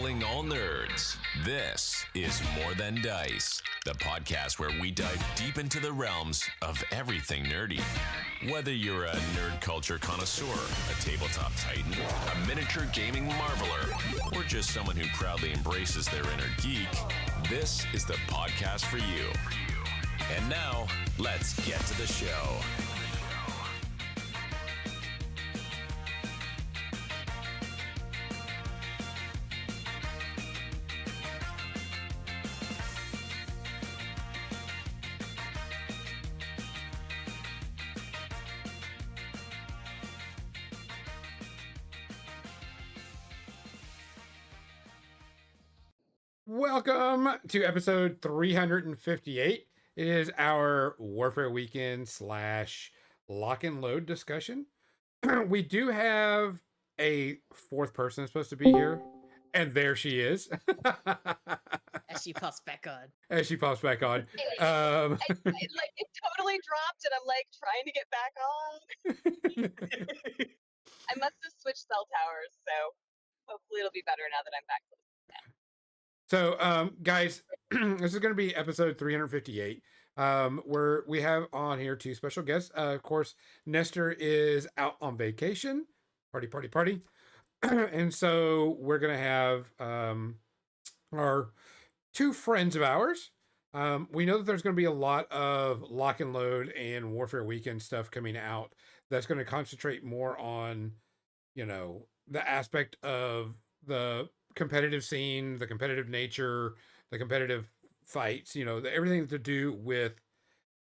Calling all nerds. This is More Than Dice, the podcast where we dive deep into the realms of everything nerdy. Whether you're a nerd culture connoisseur, a tabletop titan, a miniature gaming marveler, or just someone who proudly embraces their inner geek, this is the podcast for you. And now, let's get to the show. Welcome to episode 358. It is our Warfare Weekend / lock and load discussion. We do have a fourth person supposed to be here, and there she is. As she pops back on. As she pops back on. It totally dropped, and I'm like trying to get back on. I must have switched cell towers, so hopefully it'll be better now that I'm back. So, guys, this is going to be episode 358, where we have on here two special guests. Of course, Nestor is out on vacation. Party. And so we're going to have our two friends of ours. We know that there's going to be a lot of lock and load and Warfare Weekend stuff coming out that's going to concentrate more on, the aspect of the competitive scene, the competitive nature, the competitive fights, everything to do with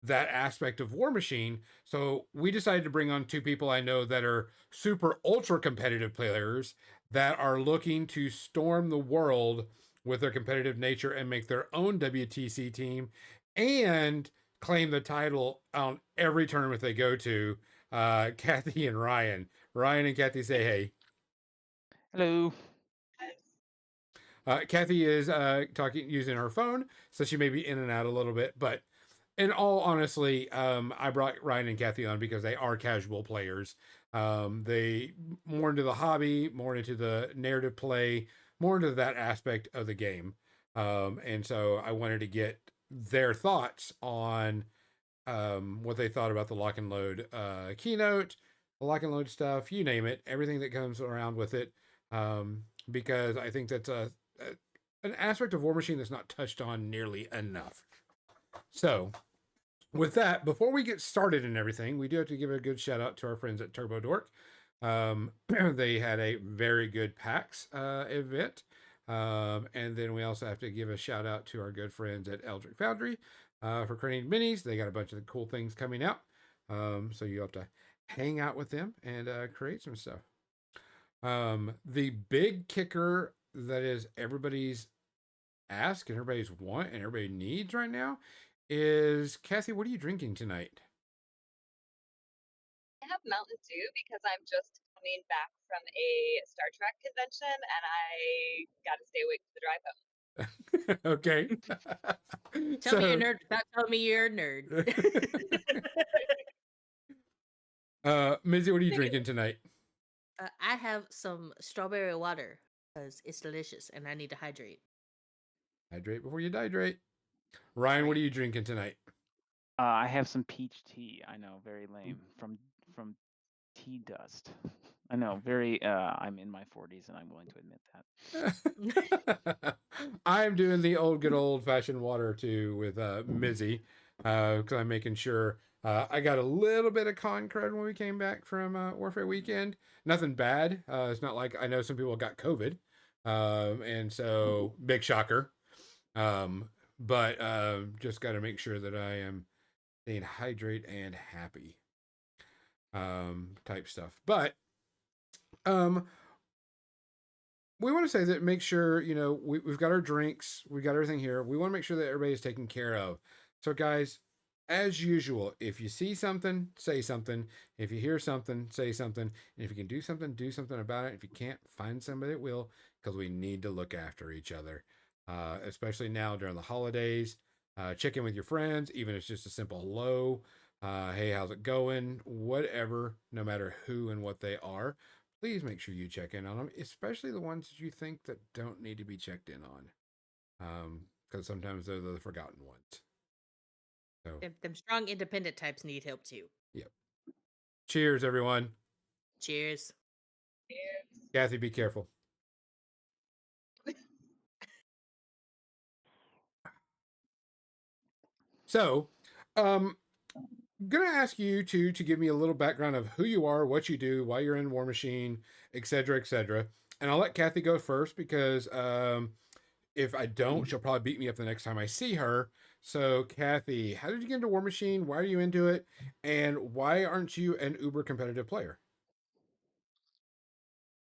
that aspect of War Machine. So we decided to bring on two people I know that are super ultra competitive players that are looking to storm the world with their competitive nature and make their own WTC team and claim the title on every tournament they go to. Kathy and Ryan. Ryan and Kathy, say hey. Hello. Kathy is using her phone, so she may be in and out a little bit. But in all honesty, I brought Ryan and Kathy on because they are casual players. They more into the hobby, more into the narrative play, more into that aspect of the game. And so I wanted to get their thoughts on what they thought about the lock and load keynote, the lock and load stuff, you name it, everything that comes around with it. Because I think that's an aspect of War Machine that's not touched on nearly enough. So, with that, before we get started and everything, we do have to give a good shout out to our friends at Turbo Dork. They had a very good PAX event. And then we also have to give a shout out to our good friends at Eldritch Foundry for creating minis. They got a bunch of cool things coming out. So you have to hang out with them and create some stuff. The big kicker that is everybody's ask and everybody's want and everybody needs right now is, Kathy, what are you drinking tonight? I have Mountain Dew because I'm just coming back from a Star Trek convention, and I got to stay awake for the drive home. Okay. Tell me you're a nerd without telling me you're a nerd. Mizzy, what are you drinking tonight? I have some strawberry water because it's delicious and I need to hydrate. Hydrate before you dehydrate. Ryan, what are you drinking tonight? I have some peach tea. I know, very lame. From Tea Dust. I know, very. I'm in my 40s and I'm willing to admit that. I'm doing the good old fashioned water too with Mizzy, because I'm making sure. I got a little bit of con crud when we came back from Warfare Weekend. Nothing bad. It's not like I know some people got COVID, and so big shocker. But just got to make sure that I am staying hydrate and happy, type stuff. But we want to say that make sure we've got our drinks, we got everything here. We want to make sure that everybody's taken care of. So guys, as usual, if you see something, say something. If you hear something, say something. And if you can do something about it. If you can't, find somebody that will, because we need to look after each other, especially now during the holidays. Check in with your friends, even if it's just a simple hello. Hey, how's it going? Whatever, no matter who and what they are. please make sure you check in on them, especially the ones that you think that don't need to be checked in on. Because sometimes they're the forgotten ones. So, Them strong independent types need help too. yep. Cheers, everyone. Cheers. Cheers. Kathy, be careful. So, gonna ask you to give me a little background of who you are, what you do, why you're in War Machine, etc., etc. And I'll let Kathy go first because if I don't, she'll probably beat me up the next time I see her. So, Kathy, how did you get into War Machine? Why are you into it? And why aren't you an uber competitive player?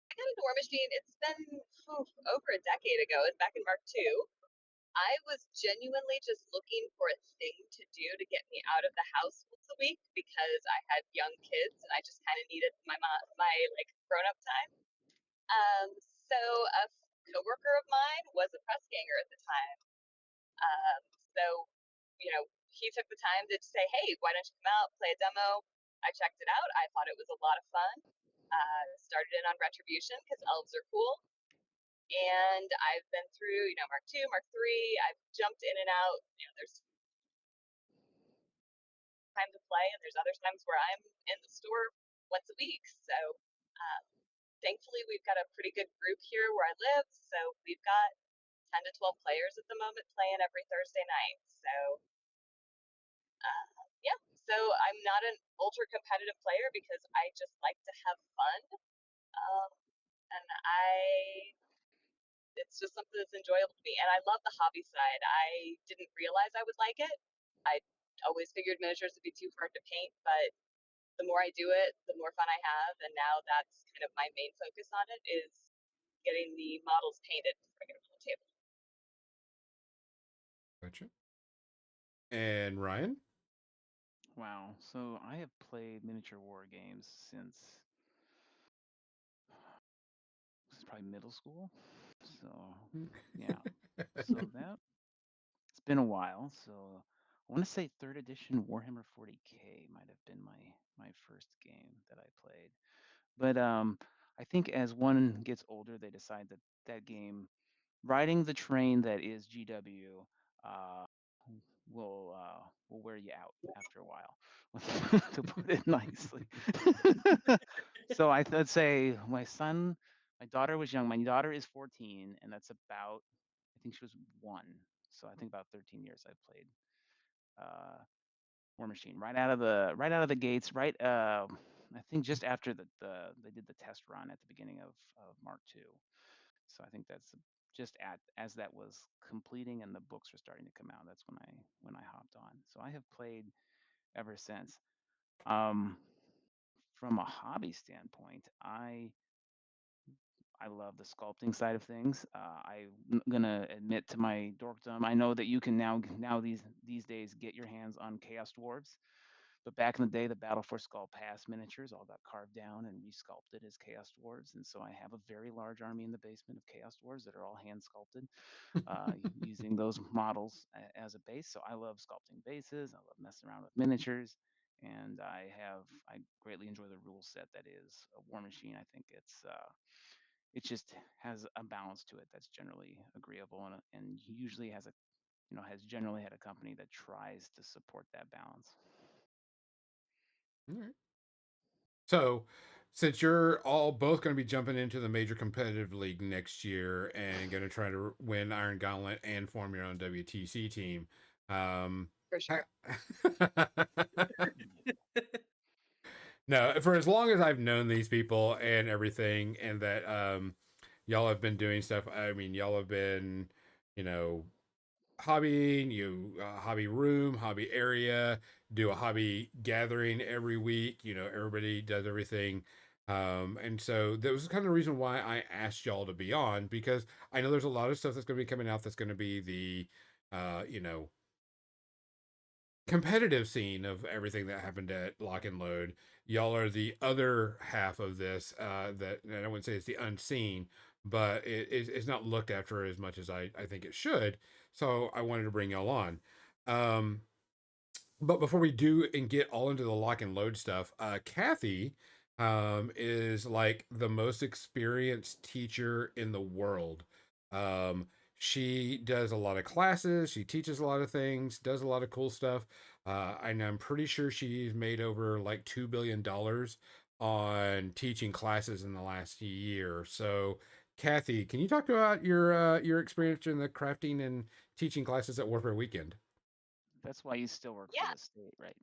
I got into War Machine. It's been over a decade ago. It's back in Mark II. I was genuinely just looking for a thing to do to get me out of the house once a week because I had young kids and I just kind of needed my like grown up time. So a coworker of mine was a press ganger at the time. So he took the time to say, "Hey, why don't you come out, play a demo?" I checked it out. I thought it was a lot of fun. Started in on Retribution because elves are cool. And I've been through, Mark II, Mark III. I've jumped in and out. There's time to play, and there's other times where I'm in the store once a week. So thankfully, we've got a pretty good group here where I live. So we've got 10 to 12 players at the moment playing every Thursday night. So yeah, so I'm not an ultra competitive player because I just like to have fun. And it's just something that's enjoyable to me. And I love the hobby side. I didn't realize I would like it. I always figured miniatures would be too hard to paint, but the more I do it, the more fun I have. And now that's kind of my main focus on it is getting the models painted before I get them on the table. Gotcha. And Ryan? Wow. So I have played miniature war games since probably middle school. So yeah. So that it's been a while. So I want to say third edition Warhammer 40K might have been my first game that I played. But I think as one gets older, they decide that that game, riding the train that is GW, uh, will wear you out after a while, to put it nicely. So I'd say my daughter was young. My daughter is 14, and that's about, I think she was 1. So I think about 13 years I've played uh, War Machine right out of the gates. Right, I think just after they did the test run at the beginning of Mark II. So I think that's just as that was completing and the books were starting to come out. That's when I hopped on. So I have played ever since. Um, from a hobby standpoint, I love the sculpting side of things. I'm gonna admit to my dorkdom. I know that you can now these days get your hands on Chaos Dwarves, but back in the day, the Battle for Skull Pass miniatures all got carved down and resculpted as Chaos Dwarves, and so I have a very large army in the basement of Chaos Dwarves that are all hand sculpted, using those models as a base. So I love sculpting bases. I love messing around with miniatures, and I greatly enjoy the rule set that is a War Machine. I think it just has a balance to it that's generally agreeable, and usually has generally had a company that tries to support that balance. All right. So, since you're all both going to be jumping into the major competitive league next year and going to try to win Iron Gauntlet and form your own WTC team, For sure. no, for as long as I've known these people and everything, and that y'all have been doing stuff. I mean, y'all have been, you know, hobbying, hobby room, hobby area, do a hobby gathering every week. Everybody does everything. And so that was kind of the reason why I asked y'all to be on, because I know there's a lot of stuff that's going to be coming out that's going to be the, competitive scene of everything that happened at Lock and Load. Y'all are the other half of this, that, and I wouldn't say it's the unseen, but it's not looked after as much as I think it should. So I wanted to bring y'all on. But before we do and get all into the Lock and Load stuff, Kathy, is like the most experienced teacher in the world. Um, she does a lot of classes, she teaches a lot of things, does a lot of cool stuff. And I'm pretty sure she's made over like $2 billion on teaching classes in the last year. So, Kathy, can you talk about your experience in the crafting and teaching classes at Warfare Weekend? That's why you still work for Yeah. the state, right?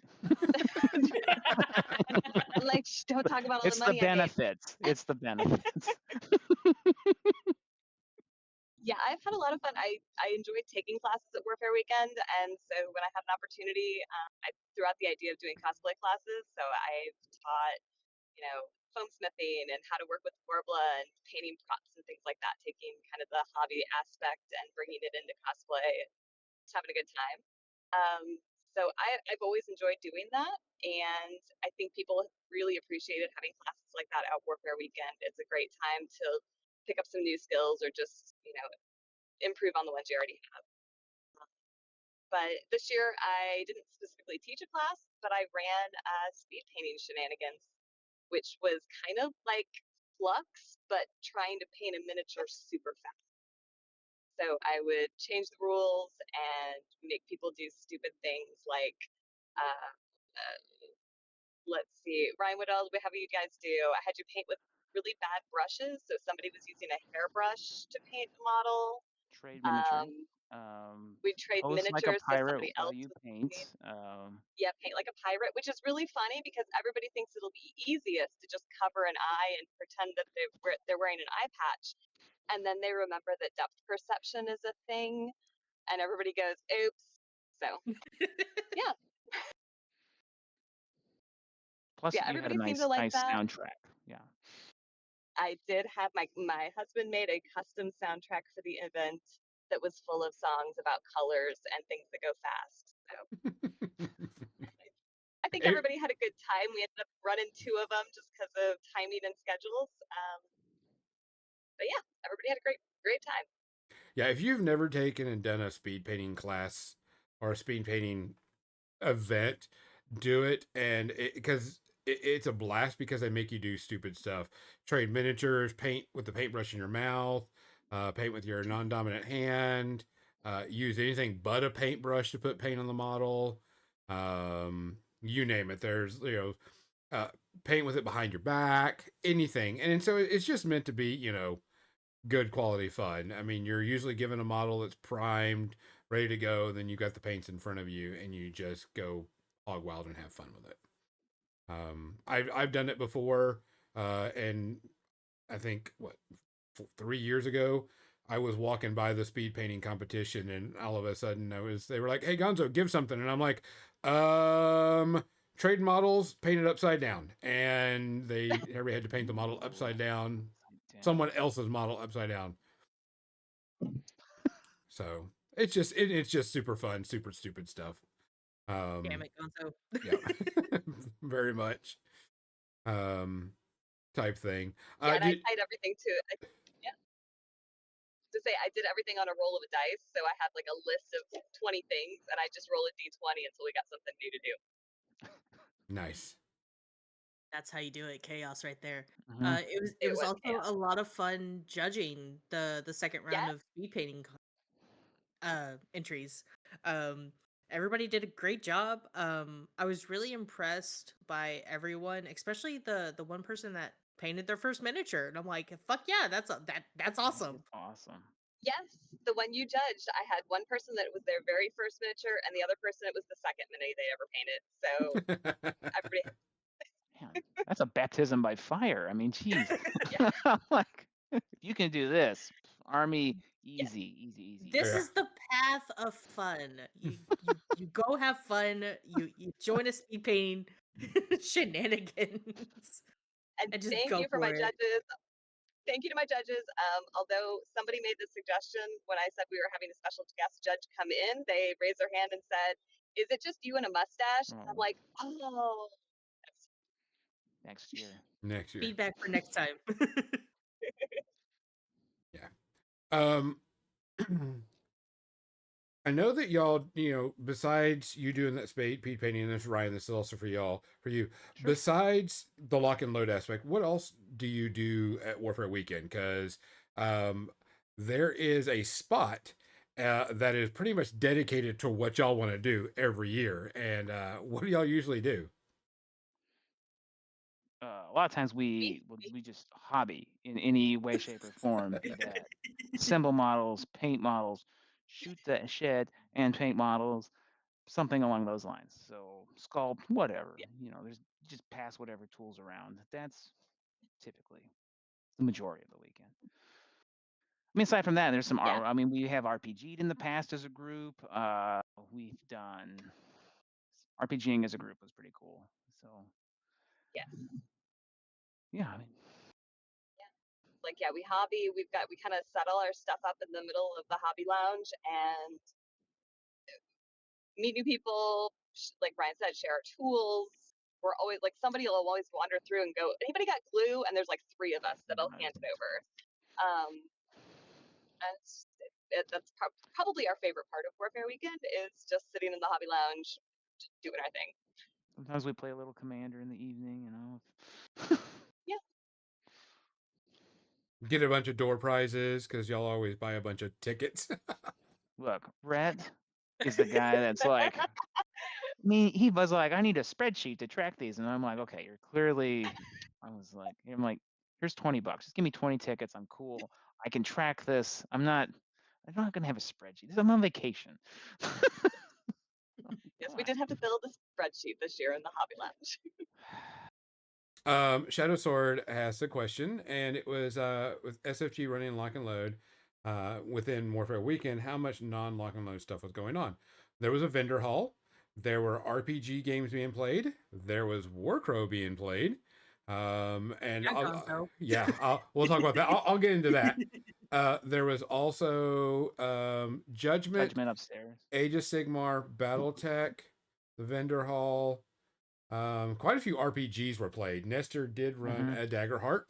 I'm like, shh, don't talk about all the It's the money I made. benefits. It's the benefits. Yeah, I've had a lot of fun. I enjoyed taking classes at Warfare Weekend, and so when I had an opportunity, I threw out the idea of doing cosplay classes. So I've taught, foam smithing and how to work with Worbla and painting props and things like that, taking kind of the hobby aspect and bringing it into cosplay. Just having a good time. Um, so I've always enjoyed doing that, and I think people have really appreciated having classes like that at Warfare Weekend. It's a great time to pick up some new skills or just improve on the ones you already have. But this year I didn't specifically teach a class, but I ran speed painting shenanigans, which was kind of like Flux, but trying to paint a miniature super fast. So I would change the rules and make people do stupid things like, uh, uh, let's see, Ryan, what else we have you guys do? I had you paint with really bad brushes. So somebody was using a hairbrush to paint the model. Trade miniatures. We'd trade Pose like a miniatures, so pirate somebody while else you was painting. paint. Paint like a pirate, which is really funny because everybody thinks it'll be easiest to just cover an eye and pretend that they're wearing an eye patch. And then they remember that depth perception is a thing, and everybody goes, oops. So, yeah. Plus, Yeah, you had a everybody seemed to like nice that. soundtrack. Yeah. I did have my husband made a custom soundtrack for the event that was full of songs about colors and things that go fast. So I think It- everybody had a good time. We ended up running 2 of them just because of timing and schedules. But yeah, everybody had a great time. yeah, if you've never taken and done a speed painting class or a speed painting event, do it. And because it's a blast because they make you do stupid stuff. Trade miniatures, paint with the paintbrush in your mouth, paint with your non-dominant hand, use anything but a paintbrush to put paint on the model. You name it. There's, paint with it behind your back, anything. And so it's just meant to be, good quality fun. I mean, you're usually given a model that's primed, ready to go, then you got the paints in front of you, and you just go hog wild and have fun with it. I've done it before, and I think 3 years ago, I was walking by the speed painting competition, and all of a sudden, they were like, "Hey, Gonzo, give something," and I'm like, trade models painted upside down," and everybody had to paint the model upside down, someone else's model upside down. So it's just super fun, super stupid stuff. Damn it, Gonzo. Yeah, very much. Type thing. Yeah, and I Did tied everything to yeah. To say I did everything on a roll of a dice, so I had like a list of 20 things, and I just roll a d20 until we got something new to do. nice. That's how you do it. Chaos right there. Mhm. It was was also chaos. a lot of fun judging the second round Yes, of speed painting entries. Everybody did a great job. I was really impressed by everyone, especially the one person that painted their first miniature, and I'm like, fuck yeah, that's awesome. Awesome. yes. The one you judged, I had one person that was their very first miniature, and the other person it was the second mini they ever painted. So everybody, Man, that's a baptism by fire. I mean, geez. yeah, Like, if you can do this, Army, yeah, easy. This Yeah. is the path of fun. You go have fun. You join a speed painting shenanigans and and just thank go you for for my it. judges. Thank you to my judges. Although somebody made the suggestion when I said we were having a special guest judge come in, they raised their hand and said, "Is it just you and a mustache?" I'm Oh, like, "Oh, next year. Next year. Feedback for next time. Yeah. Um I know that y'all, besides you doing that speed painting, and this Ryan, this is also for you. Sure. Besides the lock and load aspect, what else do you do at Warfare Weekend? Because um, there is a spot that is pretty much dedicated to what y'all want to do every year. And what do y'all usually do? A lot of times we just hobby in any way, shape, or form. Be that assemble models, paint models, shoot the shed and paint models, something along those lines. So sculpt, whatever. Yeah. There's just pass whatever tools around. That's typically the majority of the weekend. I mean, aside from that, there's some. Yeah. I mean, we have RPG'd in the past as a group. We've done RPGing as a group was pretty cool. So Yes. yeah, I mean, Like, yeah, we hobby. We kind of set all our stuff up in the middle of the hobby lounge and meet new people. Like Ryan said, share our tools. We're always like somebody will always wander through and go, anybody got glue? And there's like 3 of us that'll hand it over. Um, and that's probably our favorite part of Warfare Weekend is just sitting in the hobby lounge, just doing our thing. sometimes we play a little Commander in the evening. Yeah. Get a bunch of door prizes because y'all always buy a bunch of tickets. Look, Rhett is the guy that's like, he was like, I need a spreadsheet to track these, and I'm like, okay, you're clearly. I'm like, here's $20. Just give me 20 tickets. I'm cool. I can track this. I'm not gonna have a spreadsheet. I'm on vacation. Yes, we did have to build a spreadsheet this year in the hobby lounge. Shadow Sword asked a question, and it was with SFG running lock and load within Warfare Weekend, how much non-lock and load stuff was going on? There was a vendor hall. There were RPG games being played. There was Warcrow being played. And we'll talk about that. I'll get into that. There was also Judgment, upstairs. Age of Sigmar, BattleTech, the vendor hall. Quite a few RPGs were played. Nestor did run a Daggerheart.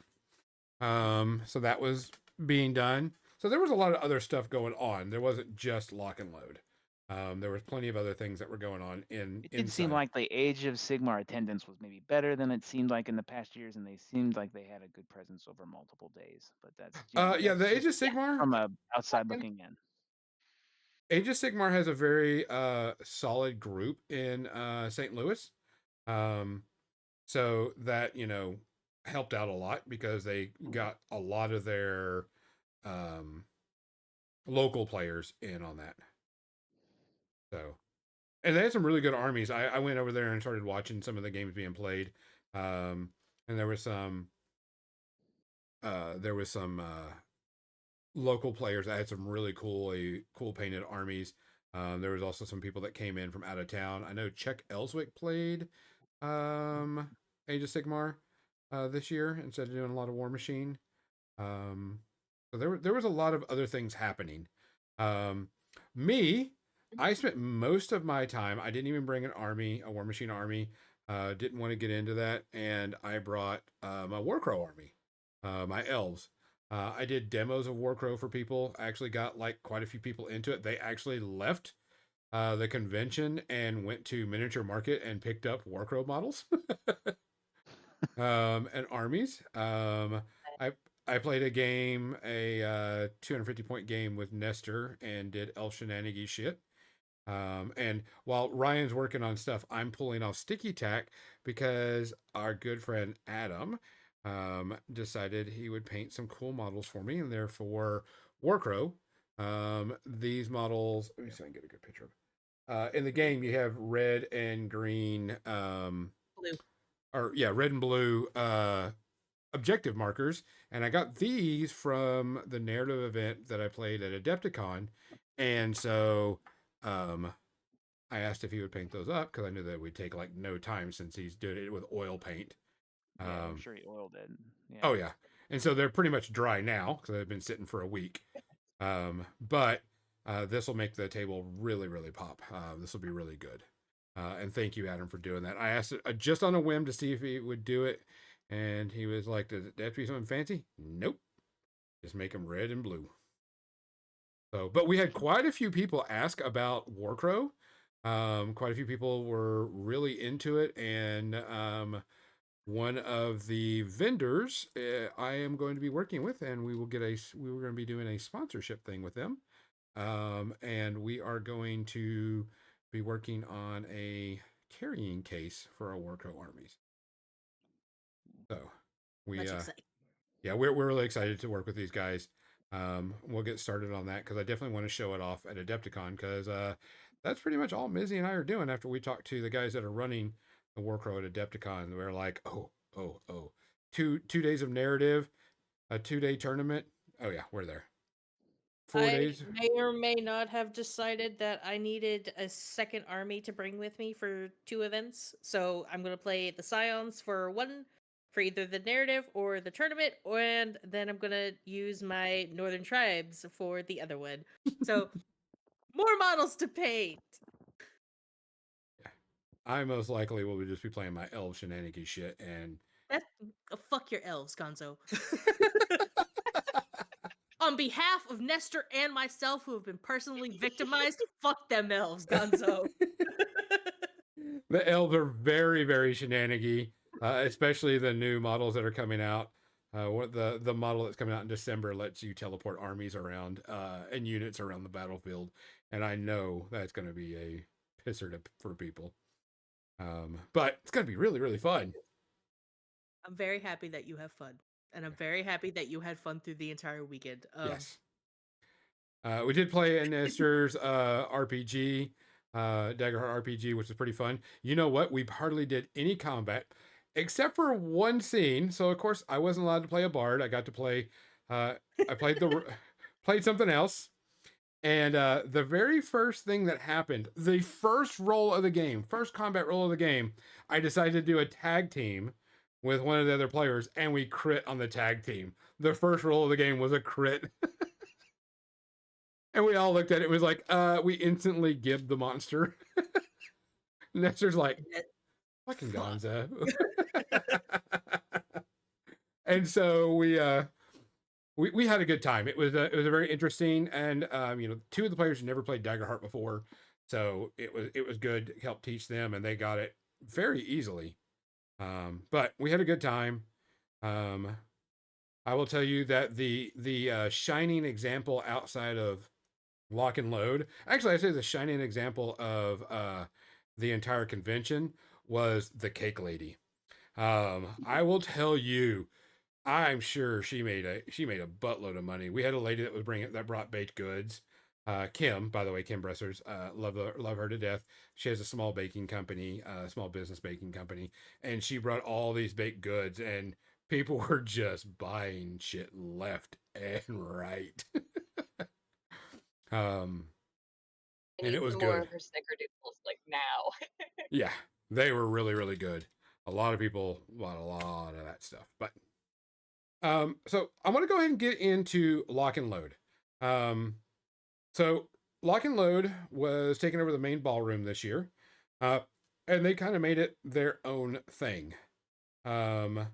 So that was being done. So there was a lot of other stuff going on. There wasn't just lock and load. There was plenty of other things that were going on It did seem inside. like the Age of Sigmar attendance was maybe better than it seemed like in the past years, and they seemed like they had a good presence over multiple days. But that's The Age of Sigmar. from a outside looking in. Age of Sigmar has a very solid group in St. Louis. So that, helped out a lot because they got a lot of their local players in on that. So, and they had some really good armies. I went over there and started watching some of the games being played. And there was some local players that had some really cool painted armies. There was also some people that came in from out of town. I know Chuck Ellswick played Age of Sigmar this year instead of doing a lot of War Machine. So there was a lot of other things happening. I spent most of my time. I didn't even bring an army, a War Machine army. Didn't want to get into that, and I brought my Warcrow army, my elves. I did demos of Warcrow for people. I actually got like quite a few people into it. They actually left the convention and went to Miniature Market and picked up Warcrow models and armies. I played a game, a 250 point game with Nestor and did elf shenanigans shit. And while Ryan's working on stuff, I'm pulling off sticky tack because our good friend Adam decided he would paint some cool models for me, and therefore Warcrow. These models, let me see if I can get a good picture of. In the game, you have red and green, Blue. red and blue objective markers, and I got these from the narrative event that I played at Adepticon, and so I asked if he would paint those up because I knew that it would take like no time since he's doing it with oil paint. Yeah, I'm sure he oiled it. Yeah. Oh yeah, and so they're pretty much dry now because they've been sitting for a week. But this will make the table really, really pop. This will be really good. And thank you, Adam, for doing that. I asked it just on a whim to see if he would do it, and he was like, "Does it have to be something fancy?" Nope, just make them red and blue. So, but we had quite a few people ask about Warcrow. Quite a few people were really into it, and one of the vendors I am going to be working with, and we were going to be doing a sponsorship thing with them, and we are going to be working on a carrying case for our Warcrow armies. So we Much exciting. yeah, we're really excited to work with these guys. We'll get started on that because I definitely want to show it off at Adepticon because that's pretty much all Mizzy and I are doing after we talk to the guys that are running the Warcrow at Adepticon. We're like, oh, two days of narrative, a 2-day tournament. Oh yeah, we're there. 4 I days. may or may not have decided that I needed a second army to bring with me for 2 events. So I'm going to play the Scions for one, for either the narrative or the tournament, and then I'm going to use my Northern Tribes for the other one. So more models to paint. I most likely will just be playing my elf shenanigans shit and That's, fuck your elves, Gonzo. On behalf of Nestor and myself, who have been personally victimized, fuck them elves, Gonzo. the elves are very, very shenanigy, especially the new models that are coming out. What the model that's coming out in December lets you teleport armies around and units around the battlefield, and I know that's going to be a pisser for people. But it's going to be really, really fun. I'm very happy that you have fun, and I'm very happy that you had fun through the entire weekend. Yes. We did play in Nestor's RPG, Daggerheart RPG, which is pretty fun. You know what? We hardly did any combat except for one scene. So of course I wasn't allowed to play a bard. I got to play. I played played something else. And the very first thing that happened, the first roll of the game, first combat roll of the game, I decided to do a tag team with one of the other players, and we crit on the tag team. The first roll of the game was a crit. And we all looked at it. It was like, we instantly gibbed the monster. Nestor's like, fucking Gonzo. And so we had a good time. It was a very interesting, and two of the players had never played Daggerheart before, so it was good to help teach them, and they got it very easily. But we had a good time. I will tell you that the shining example outside of Lock and Load, actually, I say the shining example of the entire convention was the Cake Lady. I will tell you, I'm sure she made a buttload of money. We had a lady that brought baked goods. Kim, by the way, Kim Bressers, love her to death. She has a small baking company, small business baking company, and she brought all these baked goods, and people were just buying shit left and right. And it was more good. of her snickerdoodles like now. Yeah, they were really, really good. A lot of people bought a lot of that stuff. But so I want to go ahead and get into Lock and Load. So Lock and Load was taking over the main ballroom this year, and they kind of made it their own thing. And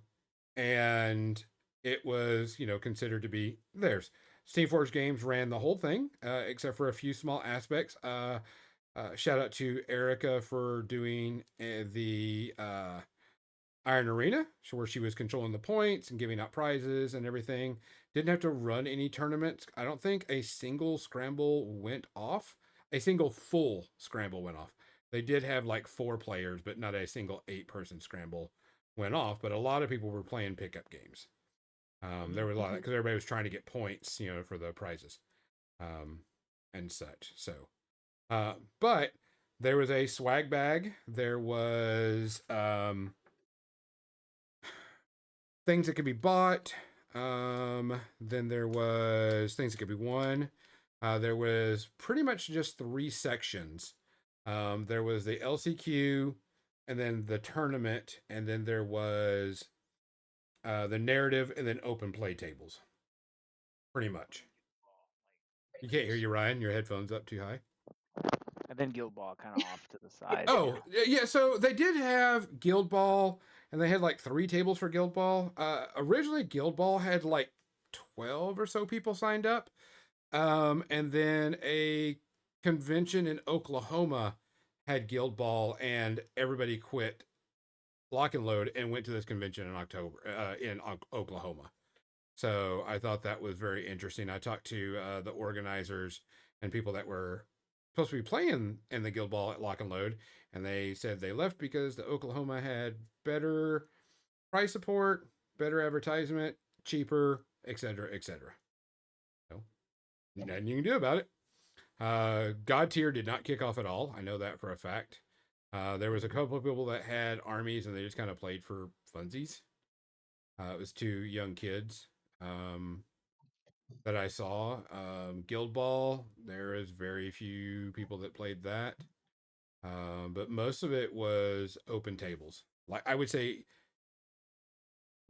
it was, considered to be theirs. Steamforged Games ran the whole thing, except for a few small aspects. Shout out to Erica for doing the Iron Arena, where she was controlling the points and giving out prizes and everything. Didn't have to run any tournaments. I don't think a single scramble went off. A single full scramble went off. They did have like 4 players, but not a single 8-person scramble went off. But a lot of people were playing pickup games. There was a lot because everybody was trying to get points, for the prizes, and such. So, but there was a swag bag. There was things that could be bought. Then there was things that could be won. There was pretty much just 3 sections. There was the LCQ, and then the tournament, and then there was the narrative, and then open play tables. Pretty much. You can't hear you, Ryan. Your headphones up too high. And then Guild Ball kind of off to the side. Oh, yeah. So they did have Guild Ball, and they had like 3 tables for Guild Ball. Originally, Guild Ball had like 12 or so people signed up. And then a convention in Oklahoma had Guild Ball, and everybody quit Lock and Load and went to this convention in October in Oklahoma. So I thought that was very interesting. I talked to the organizers and people that were supposed to be playing in the Guild Ball at Lock and Load, and they said they left because the Oklahoma had better price support, better advertisement, cheaper, etc., etc. So nothing you can do about it. God Tier did not kick off at all. I know that for a fact. There was a couple of people that had armies and they just kind of played for funsies. It was two young kids that I saw. Guild Ball, there is very few people that played that. But most of it was open tables. Like I would say,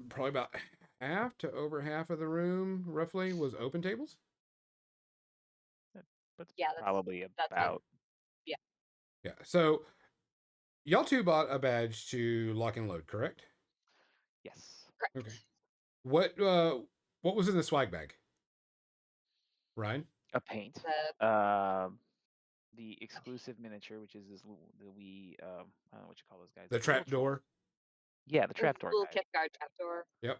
probably about half to over half of the room, roughly, was open tables. That's Yeah, probably that's about. yeah. Yeah. So y'all two bought a badge to Lock and Load, correct? Yes. Correct. Okay. What was in the swag bag? Ryan? A paint. The The exclusive miniature, which is the wee I don't know what you call those guys. The little trap troll. door. Yeah, the trapdoor little guy. gift card trapdoor. Yep.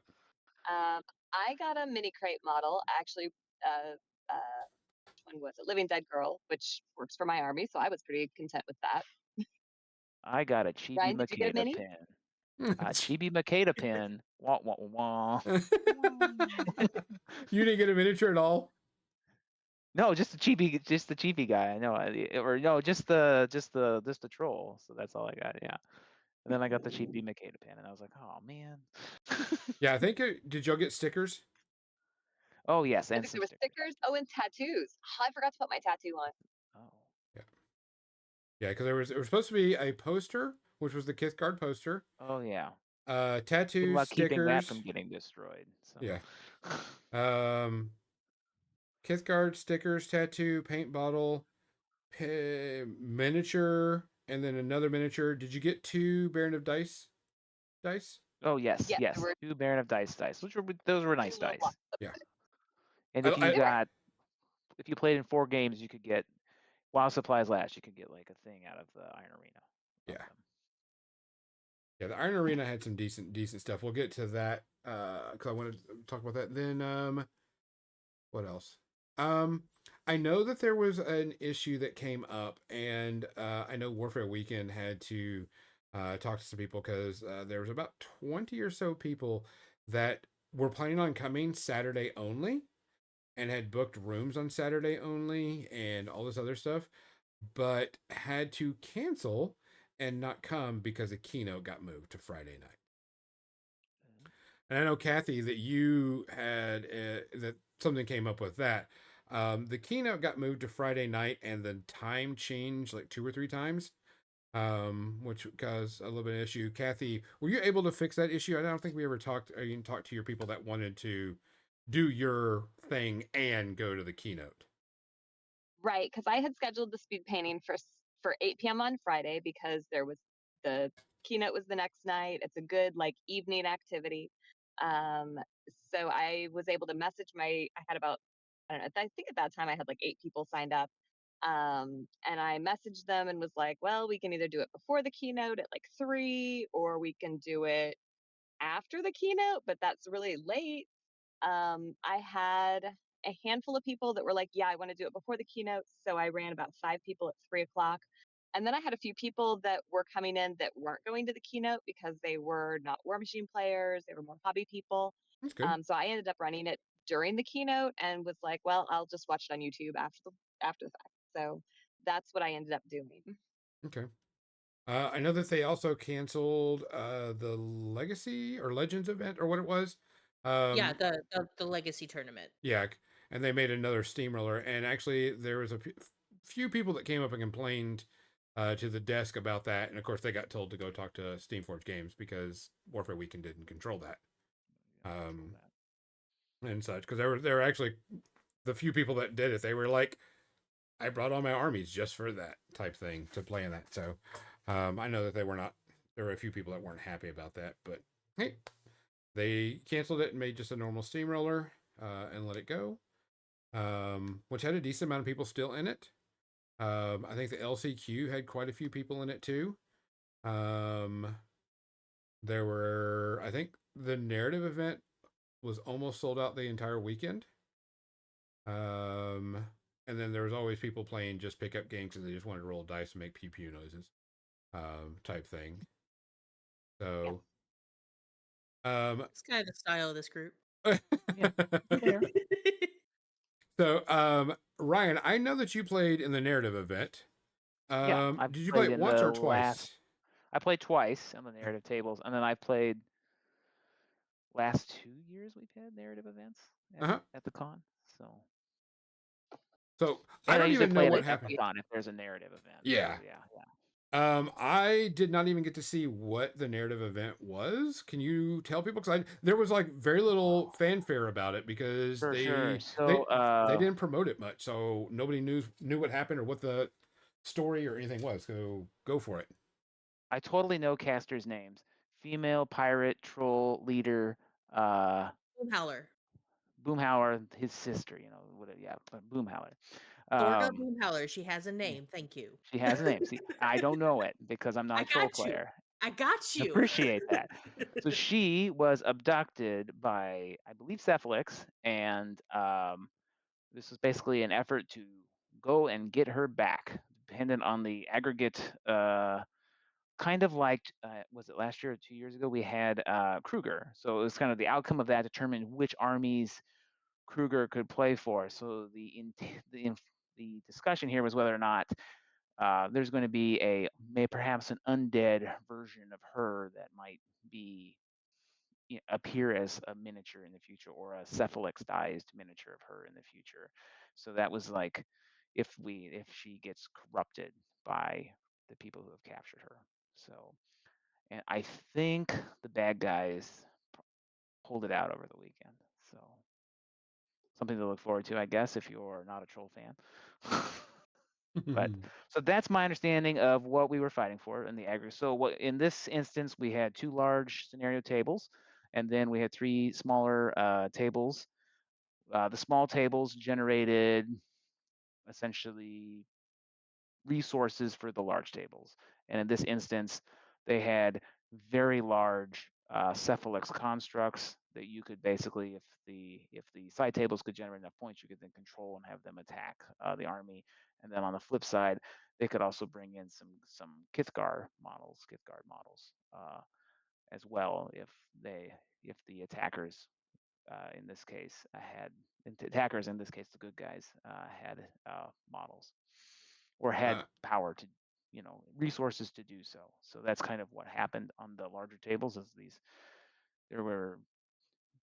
I got a mini crate model. Actually, which one was it? Living Dead Girl, which works for my army, so I was pretty content with that. I got a Chibi Ryan, did you get a Makeda mini? pin. Chibi Makeda pin. Wah wah wah. You didn't get a miniature at all? No, just the chibi guy. I know, or no, just the troll. So that's all I got. Yeah, and then I got the Chibi Makeda pin, and I was like, oh man. Yeah, I think did y'all get stickers? Oh yes, I and think some there were stickers. stickers. Oh, and tattoos. I forgot to put my tattoo on. Oh. Yeah. Yeah, because there was supposed to be a poster, which was the Kithgard poster. Oh yeah. Good Tattoos, luck keeping that stickers. from getting destroyed. So. Yeah. Kithgard, stickers, tattoo, paint bottle, miniature, and then another miniature. Did you get two Baron of Dice? Dice? Oh yes, Yeah, there yes. were 2 Baron of Dice, those were two nice little dice. blocks of Yeah. it. And I, if you I, They were if you played in 4 games, you could get, while supplies last, you could get like a thing out of the Iron Arena. yeah. Them. Yeah, the Iron Arena had some decent stuff. We'll get to that because I want to talk about that. Then what else? I know that there was an issue that came up, and I know Warfare Weekend had to talk to some people because there was about 20 or so people that were planning on coming Saturday only and had booked rooms on Saturday only and all this other stuff, but had to cancel and not come because the keynote got moved to Friday night. And I know, Kathy, that you had that something came up with that. The keynote got moved to Friday night, and the time changed like 2 or 3 times, which caused a little bit of issue. Kathy, were you able to fix that issue? I don't think we ever talked. Or you talked to your people that wanted to do your thing and go to the keynote. right, because I had scheduled the speed painting for 8 p.m. on Friday because there was the keynote was the next night. It's a good like evening activity. Um, so I was able to message I had about, I don't know, I think at that time I had like 8 people signed up. And I messaged them and was like, well, we can either do it before the keynote at like 3, or we can do it after the keynote, but that's really late. I had a handful of people that were like, yeah, I want to do it before the keynote. So I ran about 5 people at 3 o'clock. And then I had a few people that were coming in that weren't going to the keynote because they were not War Machine players. They were more hobby people. That's good. So I ended up running it during the keynote and was like, well, I'll just watch it on YouTube after the fact. So that's what I ended up doing. Okay. I know that they also canceled the Legacy or Legends event or what it was. Yeah, Um, the legacy tournament. Yeah, and they made another steamroller. And actually, there was a few people that came up and complained to the desk about that. And of course, they got told to go talk to Steamforge Games because Warfare Weekend didn't control that and such. Because there were actually the few people that did it. They were like, I brought all my armies just for that type thing to play in that. So I know that they were not. There were a few people that weren't happy about that, but hey, they canceled it and made just a normal steamroller and let it go. which had a decent amount of people still in it. I think the LCQ had quite a few people in it too. Um, there were, I think the narrative event was almost sold out the entire weekend. Um, and then there was always people playing just pickup games because they just wanted to roll dice and make pew pew noises, type thing. So, It's kind of the style of this group. Yeah. Fair. so, Ryan, I know that you played in the narrative event. Yeah, I've Did you play played it in once the or last. twice? I played twice on the narrative tables, and then I played last 2 years. We've had narrative events Uh-huh. at the con. So, So I and I don't usually even know play it what at the happened. con if there's a narrative event. So Yeah. yeah. I did not even get to see what the narrative event was. Can you tell people? Because there was like very little fanfare about it because For sure. they didn't promote it much, so nobody knew what happened or what the story or anything was. So go for it. I totally know casters' names: female pirate troll leader, Boomhowler. Boomhauer, his sister. But Boomhauer. Sorga Um, Boomhowler. She has a yeah, name. Thank you. she has a name. See, I don't know it because I'm not I a troll got you. player. I got you. Appreciate that. So she was abducted by, I believe, Cephalix, and this was basically an effort to go and get her back, dependent on the aggregate. Kind of like, was it last year or 2 years ago? We had Kruger, so it was kind of the outcome of that determined which armies Kruger could play for. So the discussion here was whether or not there's going to be perhaps an undead version of her that might be appear as a miniature in the future, or a cephalexized miniature of her in the future. So that was like if she gets corrupted by the people who have captured her. So, and I think the bad guys pulled it out over the weekend. So something to look forward to, I guess, if you're not a troll fan. But so that's my understanding of what we were fighting for in the aggregate. So what in this instance we had 2 large scenario tables, and then we had 3 smaller tables. The small tables generated essentially resources for the large tables, and in this instance, they had very large Cephalix constructs that you could basically, if the side tables could generate enough points, you could then control and have them attack the army. And then on the flip side, they could also bring in some Kithgar models, as well if the attackers in this case had attackers in this case the good guys had models or had power to resources to do so. So that's kind of what happened on the larger tables. There were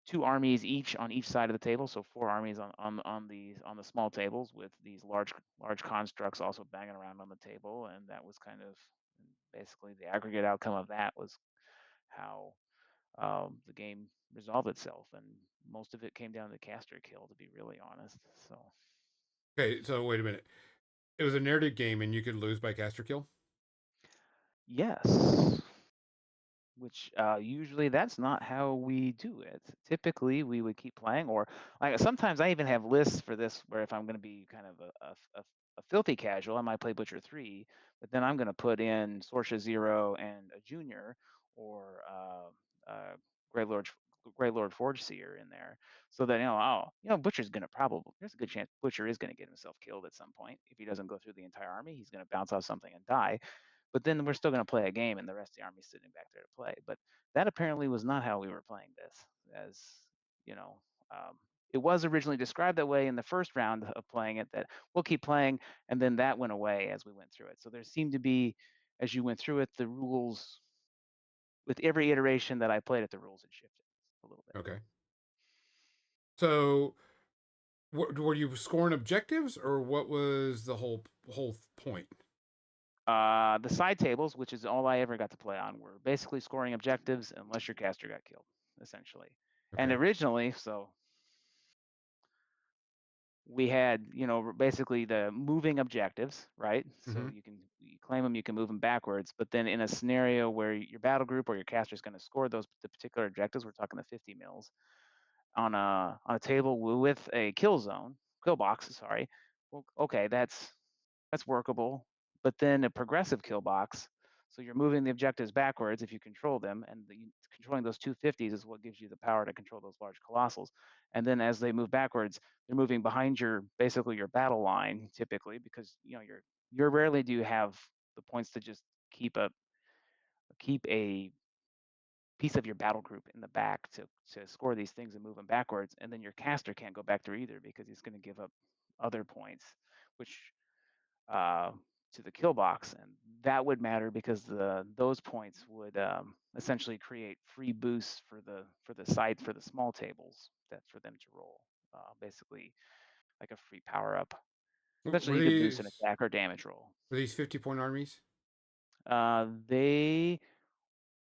2 armies each on each side of the table, so 4 armies on the small tables with these large constructs also banging around on the table, and that was kind of basically the aggregate outcome of that was how the game resolved itself, and most of it came down to caster kill, to be really honest. So Okay, so wait a minute. It was a narrative game, and you could lose by caster kill. yes, which usually that's not how we do it. Typically, we would keep playing, or like sometimes I even have lists for this where if I'm going to be kind of a filthy casual, I might play Butcher 3, but then I'm going to put in Sorsha 0 and a junior, or Grey Lord Grey Lord Forge Seer in there, so that Butcher's going to probably, there's a good chance Butcher is going to get himself killed at some point. If he doesn't go through the entire army, he's going to bounce off something and die. But then we're still going to play a game, and the rest of the army's sitting back there to play. But that apparently was not how we were playing this. As you know, it was originally described that way in the first round of playing it. That we'll keep playing, and then that went away as we went through it. So there seemed to be, as you went through it, the rules with every iteration that I played it, the rules had shifted a little bit. Okay. So, were you scoring objectives, or what was the whole point? The side tables, which is all I ever got to play on, were basically scoring objectives unless your caster got killed, essentially. And Okay. originally, so we had, basically the moving objectives, right? So Mm-hmm. you claim them, you can move them backwards. But then in a scenario where your battle group or your caster is going to score the particular objectives, we're talking the 50 mils on a table with a kill zone. kill box. Sorry. Well, okay, that's workable. But then a progressive kill box, so you're moving the objectives backwards if you control them, and controlling those 250s is what gives you the power to control those large colossals. And then as they move backwards, they're moving behind basically your battle line typically, because you're rarely do you have the points to just keep a piece of your battle group in the back to score these things and move them backwards, and then your caster can't go back there either because he's going to give up other points, which uh, to the kill box, and that would matter because those points would essentially create free boosts for the small tables that for them to roll, basically like a free power up. Were Essentially, you could boost an these attack or damage roll. 50-point armies? They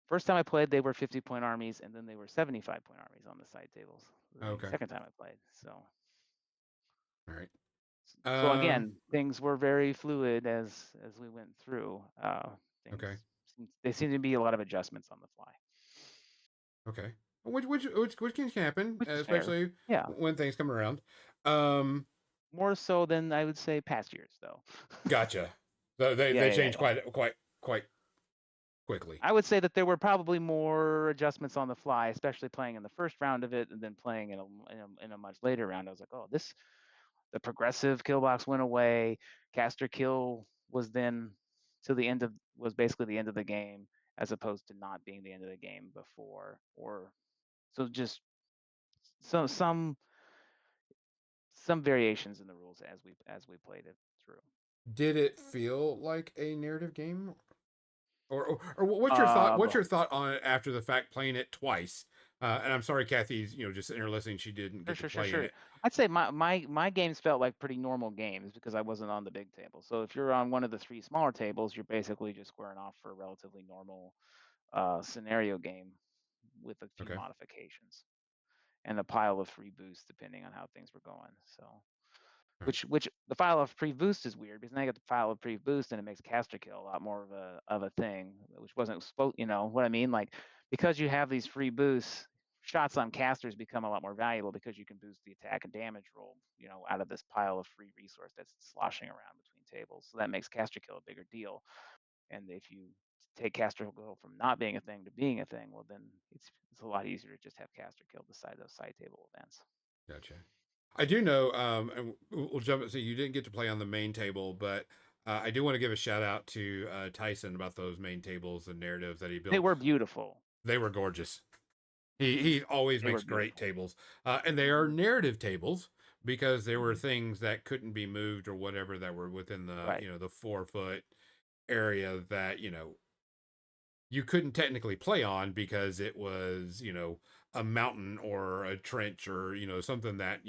First time I played, they were 50-point armies, and then they were 75-point armies on the side tables. The Okay. second time I played, so. All right. So again, things were very fluid as we went through. Okay. They seem to be a lot of adjustments on the fly. Okay. Which can happen, Which is fair. especially Yeah. when things come around. More so than I would say past years, though. Gotcha. They changed quite quickly. I would say that there were probably more adjustments on the fly, especially playing in the first round of it, and then playing in a much later round. I was like, oh, the progressive kill box went away. Caster kill was basically the end of the game, as opposed to not being the end of the game before, or so just some variations in the rules as we played it through. Did it feel like a narrative game, or what's your thought? What's your thought on it after the fact, playing it twice? And I'm sorry, Kathy's just sitting there listening. She didn't get to play in it. I'd say my games felt like pretty normal games because I wasn't on the big table. So if you're on one of the 3 smaller tables, you're basically just squaring off for a relatively normal scenario game with a few modifications and a pile of free boosts depending on how things were going. So, which the pile of free boost is weird because now you got the pile of free boost and it makes caster kill a lot more of a thing, which wasn't supposed. You know what I mean? Like, because you have these free boosts, shots on casters become a lot more valuable because you can boost the attack and damage roll, out of this pile of free resource that's sloshing around between tables. So that makes caster kill a bigger deal. And if you take caster kill from not being a thing to being a thing, well, then it's a lot easier to just have caster kill beside those side table events. Gotcha. I do know, and we'll jump and say you didn't get to play on the main table, but I do want to give a shout out to Tyson about those main tables and narratives that he built. They were beautiful. They were gorgeous. He always makes great tables, and they are narrative tables because there were things that couldn't be moved or whatever that were within the the 4-foot area that you couldn't technically play on because it was a mountain or a trench or something that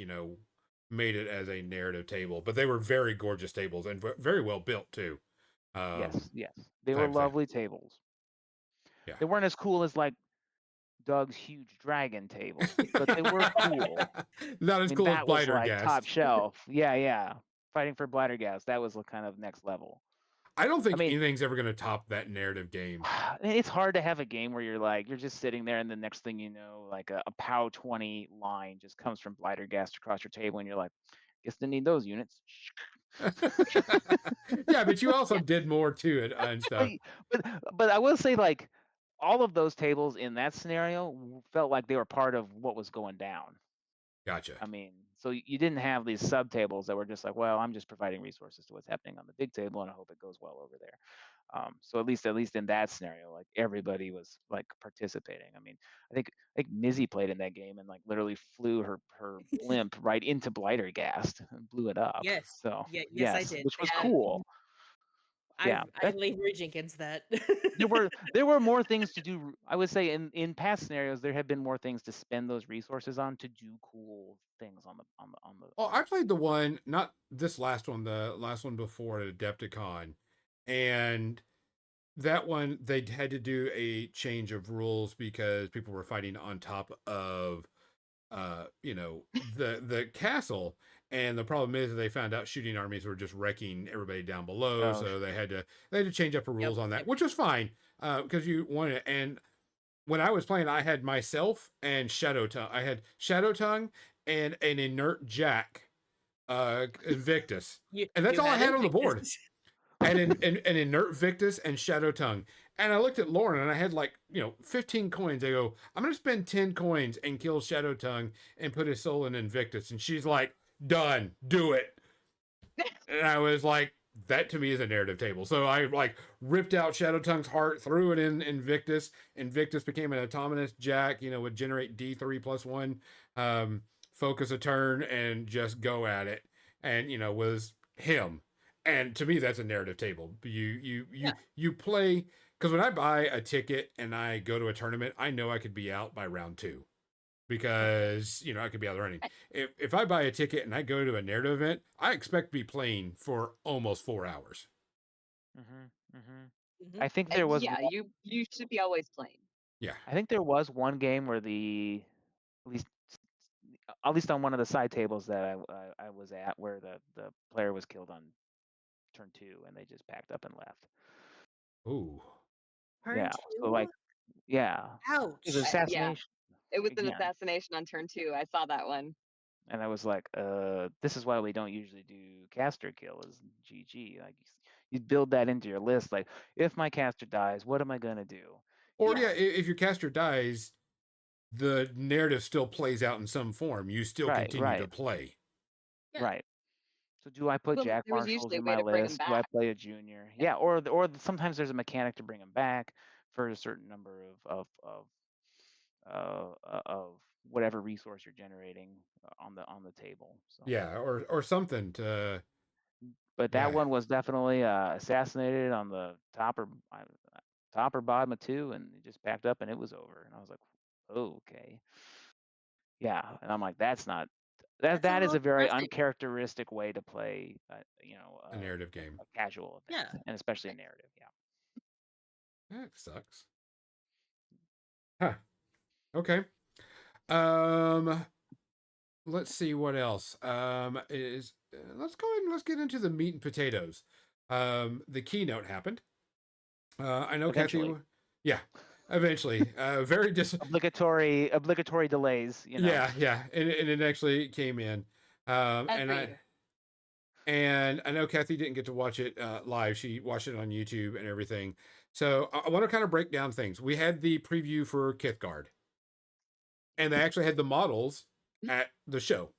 made it as a narrative table. But they were very gorgeous tables and very well built too. Yes, they were lovely tables. Yeah, they weren't as cool as like Doug's huge dragon table, but they were cool. Not as cool as Bladdergast. Like top shelf. Yeah. Fighting for Bladdergast, that was kind of next level. I don't think anything's ever going to top that narrative game. It's hard to have a game where you're just sitting there and the next thing you know, like a POW 20 line just comes from Bladdergast across your table and you're like, guess they need those units. Yeah, but you also did more to it and stuff. But I will say, like, all of those tables in that scenario felt like they were part of what was going down. Gotcha. I mean, so you didn't have these sub tables that were just like, well, I'm just providing resources to what's happening on the big table, and I hope it goes well over there. So at least in that scenario, like everybody was like participating. I mean, I think Mizzy played in that game and like literally flew her blimp right into Bladdergast and blew it up. Yes. So yes, I did. which was cool. I laid rage against that. there were more things to do. I would say in past scenarios there have been more things to spend those resources on to do cool things on the. Well, I played the one, not this last one, the last one before at Adepticon, and that one they had to do a change of rules because people were fighting on top of the castle, and the problem is they found out shooting armies were just wrecking everybody down below, so they had to change up the rules on that, which was fine because you wanted. And when I was playing, I had myself and Shadow Tongue. I had Shadow Tongue and an inert Jack Invictus, You and that's you all I had had on the board. Invictus. And an inert Victus and Shadow Tongue. And I looked at Lauren and I had 15 coins. I go, I'm gonna spend 10 coins and kill Shadow Tongue and put his soul in Invictus. And she's like, done, do it. And I was like, that to me is a narrative table. So I ripped out Shadow Tongue's heart, threw it in Invictus. Invictus became an autonomous jack, would generate D3 plus one, focus a turn and just go at it. And, was him. And to me, that's a narrative table. You play, because when I buy a ticket and I go to a tournament, I know I could be out by round two because I could be out running. If I buy a ticket and I go to a narrative event, I expect to be playing for almost 4 hours. I think there was yeah, you should be always playing. Yeah. I think there was one game where at least on one of the side tables that I was at, where the player was killed on turn 2 and they just packed up and left. Ooh. Turn Yeah. So 2? yeah. It was Ouch. assassination. It was an Again. assassination on turn 2. I saw that one. And I was like, this is why we don't usually do caster kill is GG. Like you build that into your list. Like, if my caster dies, what am I gonna do? Or if your caster dies, the narrative still plays out in some form. You still continue to play. Yeah. Right. So do I put Jack there was Marshals usually a in way my to bring 'em list? Do I back. play a junior? Yeah. Or sometimes there's a mechanic to bring them back for a certain number of whatever resource you're generating on the table. So Yeah, or something to. But that one was definitely assassinated on the top or bottom of 2, and it just packed up and it was over. And I was like, oh, okay. Yeah, and I'm like, that's not that is a very depressing. uncharacteristic way to play, a narrative game, a casual event, and especially a narrative. Yeah, that sucks. Huh. Okay. Let's see what else. Let's go ahead and let's get into the meat and potatoes. The keynote happened. I know eventually. Kathy. Yeah, eventually. Very obligatory delays. Yeah, and it actually came in. And I know Kathy didn't get to watch it live. She watched it on YouTube and everything. So I want to kind of break down things. We had the preview for Kithgard, and they actually had the models at the show.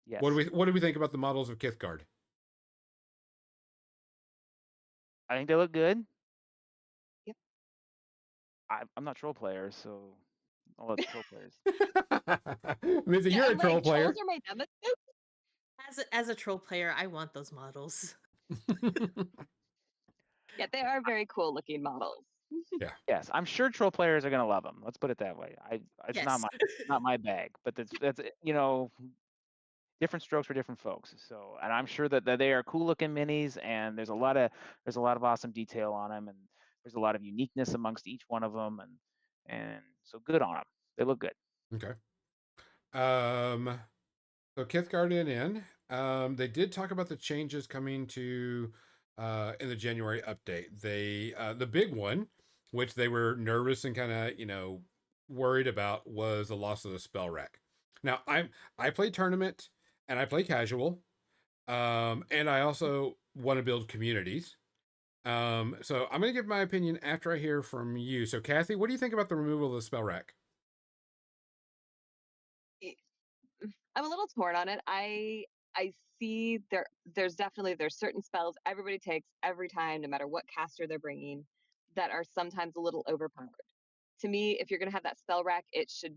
Yes. What do we think about the models of Kithgard? I think they look good. Yep. I'm not troll player, so I'll let the troll players. Mizzy, you're a troll player. Trolls are my nemesis. As a troll player, I want those models. Yeah, they are very cool looking models. Yeah. Yes, I'm sure troll players are gonna love them. Let's put it that way. It's Yes. not my bag, but that's different strokes for different folks. So, and I'm sure that they are cool looking minis, and there's a lot of awesome detail on them, and there's a lot of uniqueness amongst each one of them, and so good on them. They look good. Okay. So Kithgard in. They did talk about the changes coming to in the January update. They the big one, which they were nervous and kind of worried about, was the loss of the spell rack. Now I play tournament and I play casual, and I also want to build communities. So I'm gonna give my opinion after I hear from you. So Kathy, what do you think about the removal of the spell rack? I'm a little torn on it. I see there's certain spells everybody takes every time, no matter what caster they're bringing, that are sometimes a little overpowered. To me, if you're going to have that spell rack, it should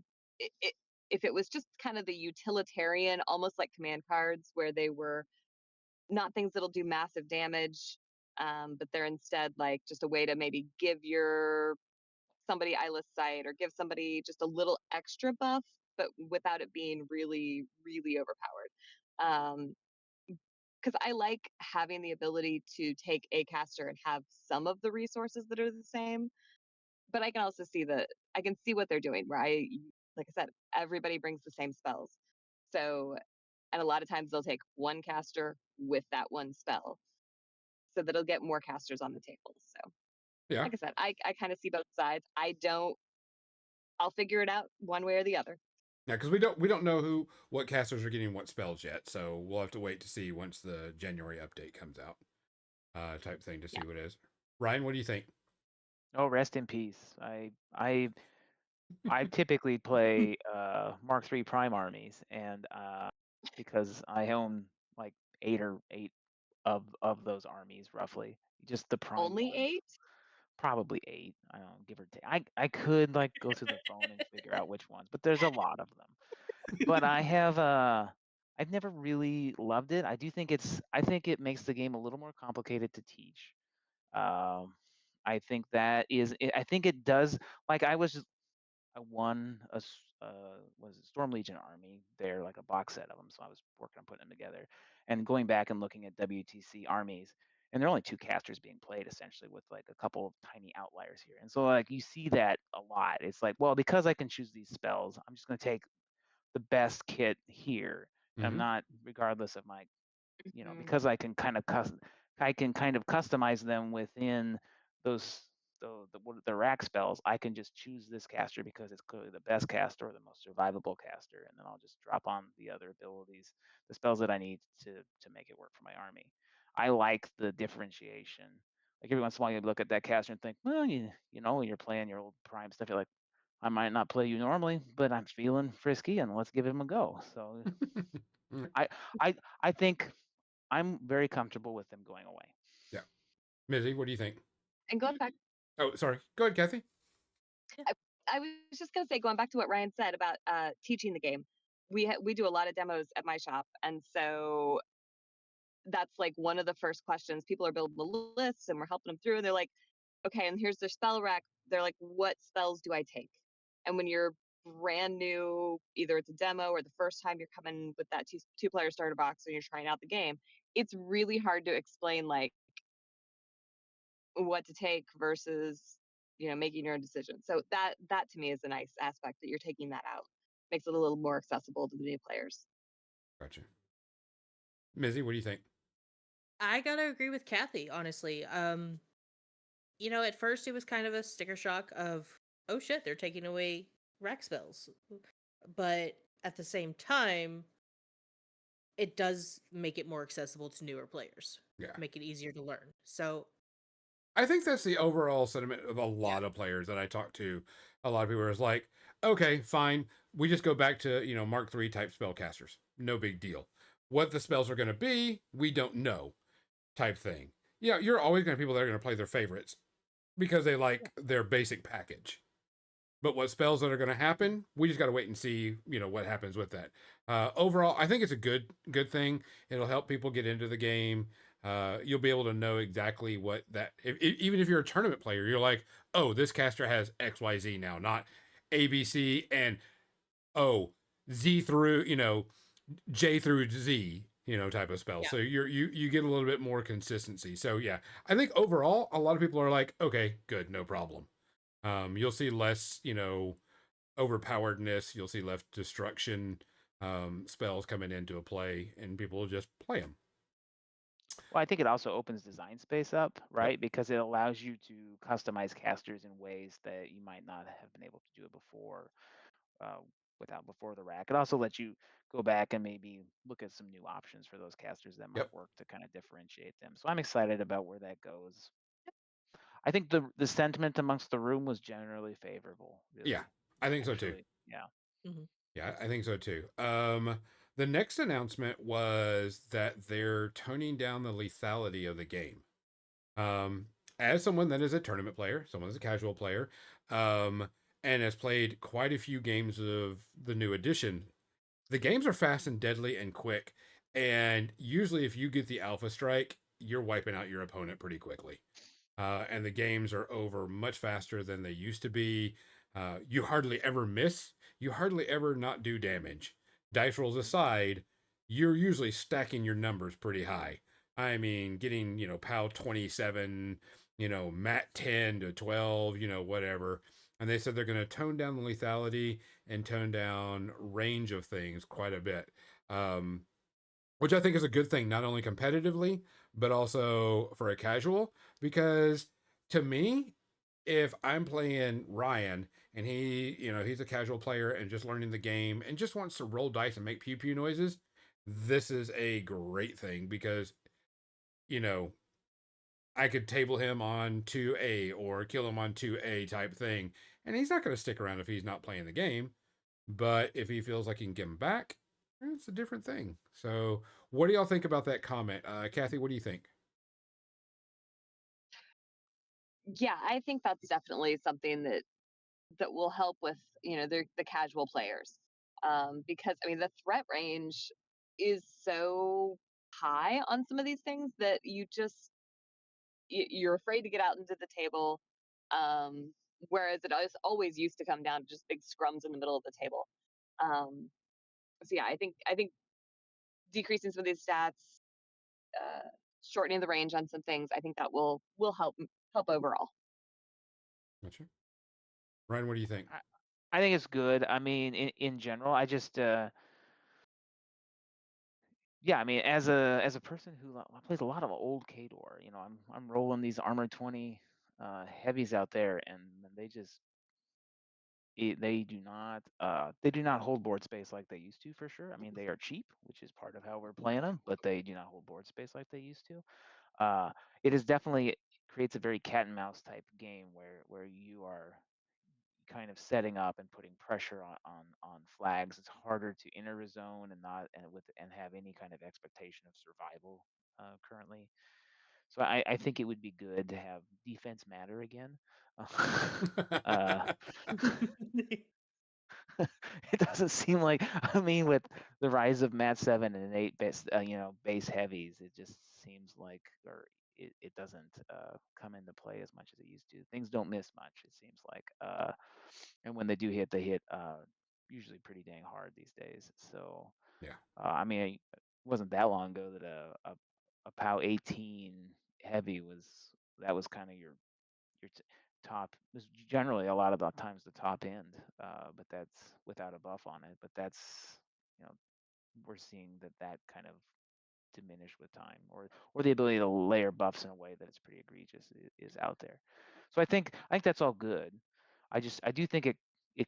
if it was just kind of the utilitarian, almost like command cards, where they were not things that'll do massive damage, but they're instead like just a way to maybe give somebody eyeless sight or give somebody just a little extra buff, but without it being really, really overpowered. Because I like having the ability to take a caster and have some of the resources that are the same, but I can also see what they're doing. Where like I said, everybody brings the same spells, so and a lot of times they'll take one caster with that one spell, so that it'll get more casters on the table. So Yeah. like I said, I kind of see both sides. I'll figure it out one way or the other. Yeah, because we don't know what casters are getting what spells yet, so we'll have to wait to see once the January update comes out, type thing to see Yeah. what it is. Ryan, what do you think? Oh, rest in peace. I typically play Mark III Prime armies, and because I own like eight of those armies roughly, just the Prime Only ones. 8? Probably 8. I don't know, give or take. I could like go through the phone and figure out which ones, but there's a lot of them. But I've never really loved it. I think it makes the game a little more complicated to teach. Um, I think I think it does. Like I won was it Storm Legion army. They're like a box set of them, so I was working on putting them together and going back and looking at WTC armies. And there are only 2 casters being played essentially, with like a couple of tiny outliers here. And so like you see that a lot. It's like, well, because I can choose these spells, I'm just going to take the best kit here. And I'm Mm-hmm. not, regardless of my, Mhm. because I can kind of customize them within those the rack spells. I can just choose this caster because it's clearly the best caster or the most survivable caster, and then I'll just drop on the other abilities, the spells that I need to make it work for my army. I like the differentiation. Like every once in a while, you look at that caster and think, well, you're playing your old prime stuff. You're like, I might not play you normally, but I'm feeling frisky, and let's give him a go. So I I I think I'm very comfortable with them going away. Yeah, Mizzy, what do you think? And going back, Oh, sorry. Go ahead, Kathy. I, I was just gonna say, going back to what Ryan said about teaching the game, we do a lot of demos at my shop, and so that's like one of the first questions. People are building the lists, and we're helping them through, and they're like, okay, and here's their spell rack. They're like, what spells do I take? And when you're brand new, either it's a demo or the first time you're coming with that two-player starter box and you're trying out the game, it's really hard to explain like what to take versus making your own decision. So that to me is a nice aspect that you're taking that out. Makes it a little more accessible to the new players. Gotcha. Mizzy, what do you think? I gotta agree with Kathy, honestly. At first it was kind of a sticker shock of, oh shit, they're taking away rack spells. But at the same time, it does make it more accessible to newer players. Yeah. Make it easier to learn. So I think that's the overall sentiment of a yeah. lot of players that I talk to. A lot of people is like, okay, fine. We just go back to, Mark III type spellcasters. No big deal. What the spells are going to be, we don't know, type thing. Yeah, you're always going to have people that are going to play their favorites because they like their basic package. But what spells that are going to happen, we just got to wait and see, what happens with that. Overall, I think it's a good thing. It'll help people get into the game. You'll be able to know exactly what that. Even if you're a tournament player, you're like, oh, this caster has X, Y, Z now, not A, B, C, and Z through J through Z, type of spell. Yeah. So you get a little bit more consistency. So yeah, I think overall, a lot of people are like, okay, good, no problem. You'll see less, overpoweredness. You'll see less destruction spells coming into a play, and people will just play them. Well, I think it also opens design space up, Yep. right? Because it allows you to customize casters in ways that you might not have been able to do it before, uh, before the rack. It also lets you go back and maybe look at some new options for those casters that might Yep. work to kind of differentiate them. So I'm excited about where that goes. I think the sentiment amongst the room was generally favorable. Really, Yeah, I think so too. actually, yeah. Mhm. Yeah, I think so too. The next announcement was that they're toning down the lethality of the game. Um, as someone that is a tournament player, someone that's a casual player, and has played quite a few games of the new edition, the games are fast and deadly and quick. And usually, if you get the alpha strike, you're wiping out your opponent pretty quickly. And the games are over much faster than they used to be. You hardly ever miss. You hardly ever not do damage. Dice rolls aside, you're usually stacking your numbers pretty high. I mean, getting, POW 27, MAT 10 to 12, whatever. And they said they're going to tone down the lethality and tone down range of things quite a bit. Which I think is a good thing, not only competitively, but also for a casual. Because to me, if I'm playing Ryan and he's a casual player and just learning the game and just wants to roll dice and make pew pew noises, this is a great thing because, you know, I could table him on 2A or kill him on 2A type thing, and he's not going to stick around if he's not playing the game. But if he feels like he can get him back, it's a different thing. So, what do y'all think about that comment? Kathy, what do you think? Yeah, I think that's definitely something that will help with the casual players, because I mean the threat range is so high on some of these things that you're afraid to get out into the table, um, whereas always used to come down to just big scrums in the middle of the table. Um, so yeah, I think decreasing some of these stats, shortening the range on some things, I think that will help overall. Gotcha. Ryan, what do you think? I think it's good. I mean, in general, I just yeah, I mean, as a person who plays a lot of old Kador, I'm rolling these Armor 20 heavies out there, and they just they do not hold board space like they used to, for sure. I mean, they are cheap, which is part of how we're playing them, but they do not hold board space like they used to. It is definitely creates a very cat and mouse type game where you are kind of setting up and putting pressure on flags. It's harder to enter a zone and have any kind of expectation of survival currently. So I think it would be good to have defense matter again. uh, it doesn't seem like, I mean, with the rise of Mat 7 and 8 base heavies, it just seems like, or it doesn't come into play as much as it used to. Things don't miss much, it seems like. And when they do hit, they hit usually pretty dang hard these days. So, Yeah. I mean, it wasn't that long ago that a POW 18 heavy was kind of your top, was generally a lot of the times the top end, but that's without a buff on it. But that's, you know, we're seeing that kind of diminish with time, or the ability to layer buffs in a way that it's pretty egregious is out there. So I think that's all good. I do think it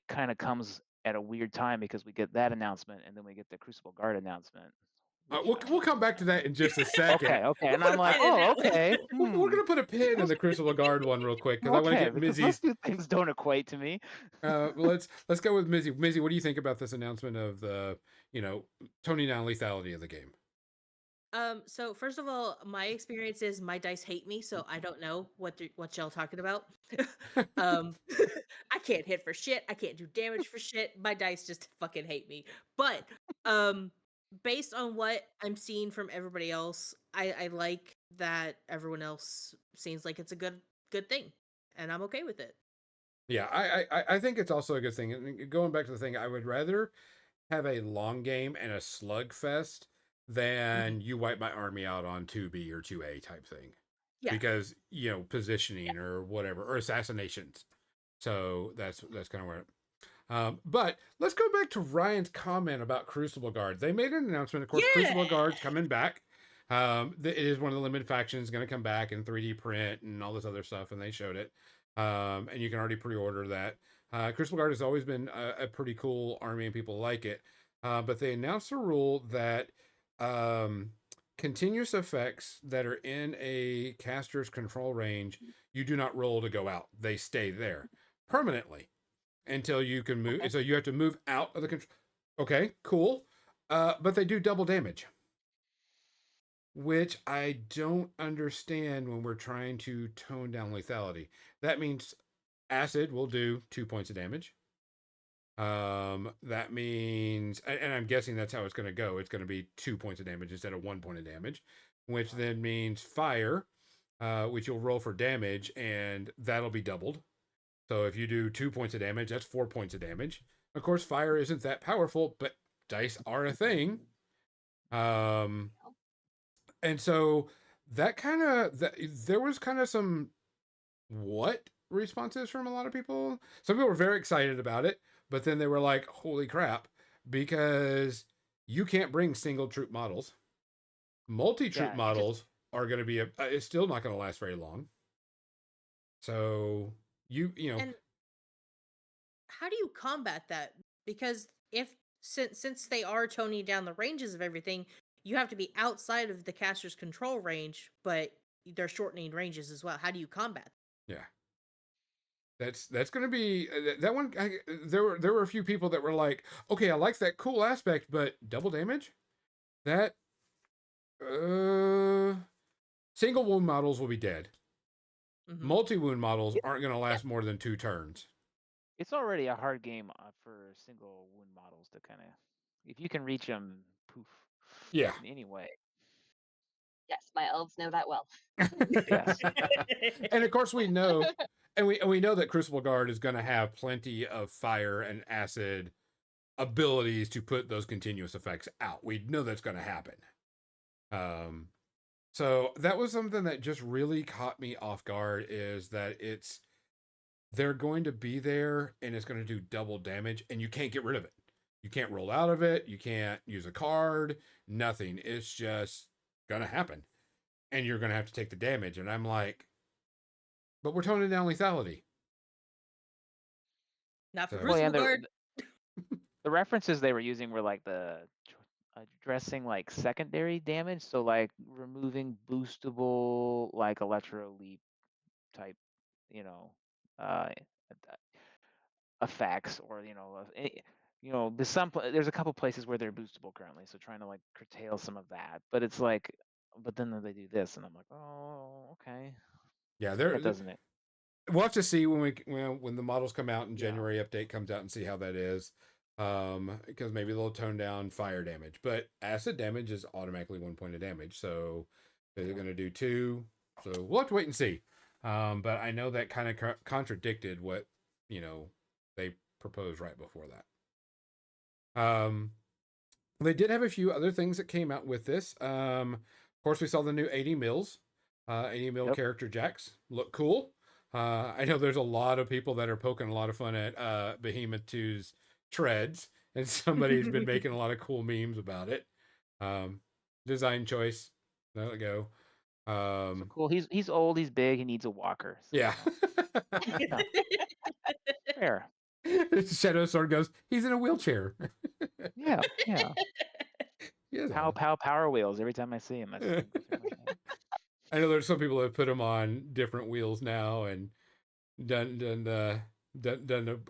kind of comes at a weird time because we get that announcement and then we get the Crucible Guard announcement. We'll come back to that in just a second. Okay, and Put I'm a like, pin in oh, that one. okay. We're gonna put a pin in the Crucible Guard one real quick because I want to Okay, get because those Mizzy's. two things don't equate to me. Let's go with Mizzy. Mizzy, what do you think about this announcement of the toning down lethality of the game? So first of all, my experience is my dice hate me, so I don't know what y'all talking about. um, I can't hit for shit. I can't do damage for shit. My dice just fucking hate me. But um, based on what I'm seeing from everybody else, I like that everyone else seems like it's a good thing, and I'm okay with it. Yeah, I think it's also a good thing. And going back to the thing, I would rather have a long game and a slugfest than you wipe my army out on 2B or 2A type thing. Yeah. Because, positioning or whatever, or assassinations. So that's kind of where but let's go back to Ryan's comment about Crucible Guard. They made an announcement. Of course, Crucible Guard's coming back. It is one of the limited factions going to come back in 3D print and all this other stuff, and they showed it. And you can already pre-order that. Crucible Guard has always been a pretty cool army, and people like it. But they announced a rule that continuous effects that are in a caster's control range, you do not roll to go out. They stay there permanently until you can move. So you have to move out of the control. Okay, cool. But they do double damage, which I don't understand when we're trying to tone down lethality. That means acid will do 2 points of damage. That means, and I'm guessing that's how it's going to go. It's going to be 2 points of damage instead of 1 point of damage, which then means fire, which you'll roll for damage, and that'll be doubled. So if you do 2 points of damage, that's 4 points of damage. Of course, fire isn't that powerful, but dice are a thing. And so that kind of there was kind of some what responses from a lot of people. Some people were very excited about it, but then they were like, "Holy crap!" Because you can't bring single troop models. Multi-troop models are going to be it's still not going to last very long. So you know. And how do you combat that? Because if since they are toning down the ranges of everything, you have to be outside of the caster's control range, but they're shortening ranges as well. How do you combat? Yeah. That's going to be that one. There were a few people that were like, okay, I like that cool aspect, but double damage? That single wound models will be dead. Mhm. Multi wound models aren't going to last more than 2 turns. It's already a hard game for single wound models to kind of, if you can reach them, poof. Yeah. Anyway. Yes, my elves know that well. Yes. And of course we know, and we know that Crucible Guard is going to have plenty of fire and acid abilities to put those continuous effects out. We know that's going to happen. So that was something that just really caught me off guard, is that they're going to be there and it's going to do double damage and you can't get rid of it. You can't roll out of it. You can't use a card, nothing. It's just going to happen and you're going to have to take the damage. And I'm like, but we're toning down lethality. Not for So- Crucible Well, Guard. the references they were using were like addressing like secondary damage, so like removing boostable like electro leap type, you know, uh, effects, or there's a couple places where they're boostable currently, so trying to like curtail some of that. But it's like, but then they do this, and I'm like, oh, okay, Yeah, that doesn't it? We'll have to see when the models come out in Yeah. January, update comes out, and see how that is. Because maybe they'll tone down fire damage, but acid damage is automatically 1 point of damage. So they're going to do 2. So we'll have to wait and see. But I know that kind of contradicted what they proposed right before that. They did have a few other things that came out with this. Of course, we saw the new 80 mils. 80 mil character jacks look cool. I know there's a lot of people that are poking a lot of fun at Behemoth 2's treads, and somebody's been making a lot of cool memes about it. Design choice. There we go. So cool. He's old. He's big. He needs a walker. So, Yeah. Fair. Shadow Sword goes, he's in a wheelchair. Yeah. Power wheels. Every time I see him, that's I know there's some people that put him on different wheels now and done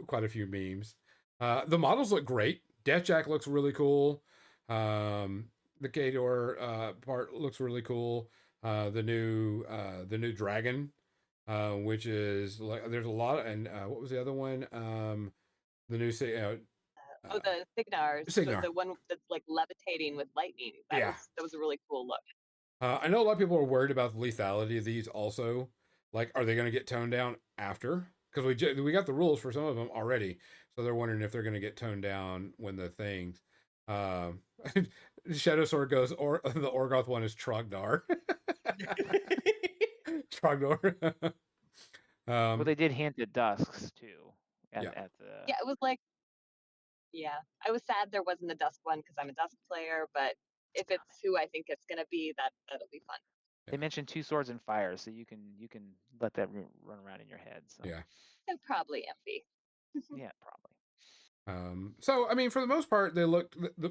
quite a few memes. The models look great. Deathjack looks really cool. The Kador part looks really cool. The new dragon, which is like, there's a lot, and what was the other one? The new the Signars, Signar. the one that's like levitating with lightning. That was a really cool look. I know a lot of people are worried about the lethality of these also. Like, are they going to get toned down after? Because we got the rules for some of them already, so they're wondering if they're going to get toned down when the things. Shadow Sword goes, or the Orgoth one is Trogdor. Trogdor. Well, they did hint at Dusks too. At the it was like, I was sad there wasn't a Dusk one because I'm a Dusk player, but if it's who I think it's gonna be, that'll be fun. They mentioned 2 swords and fire, so you can let that run around in your head. So And probably Envy. yeah, probably. So I mean, for the most part, the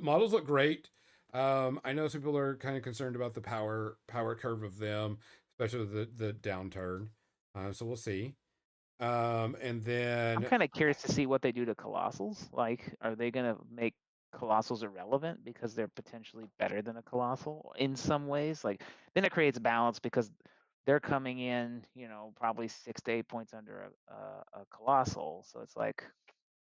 models look great. I know some people are kind of concerned about the power curve of them, especially the downturn. So we'll see. And then I'm kind of curious to see what they do to Colossals. Like, are they going to make Colossals irrelevant because they're potentially better than a Colossal in some ways? Like, then it creates balance because they're coming in, probably 6 to 8 points under a Colossal. So it's like,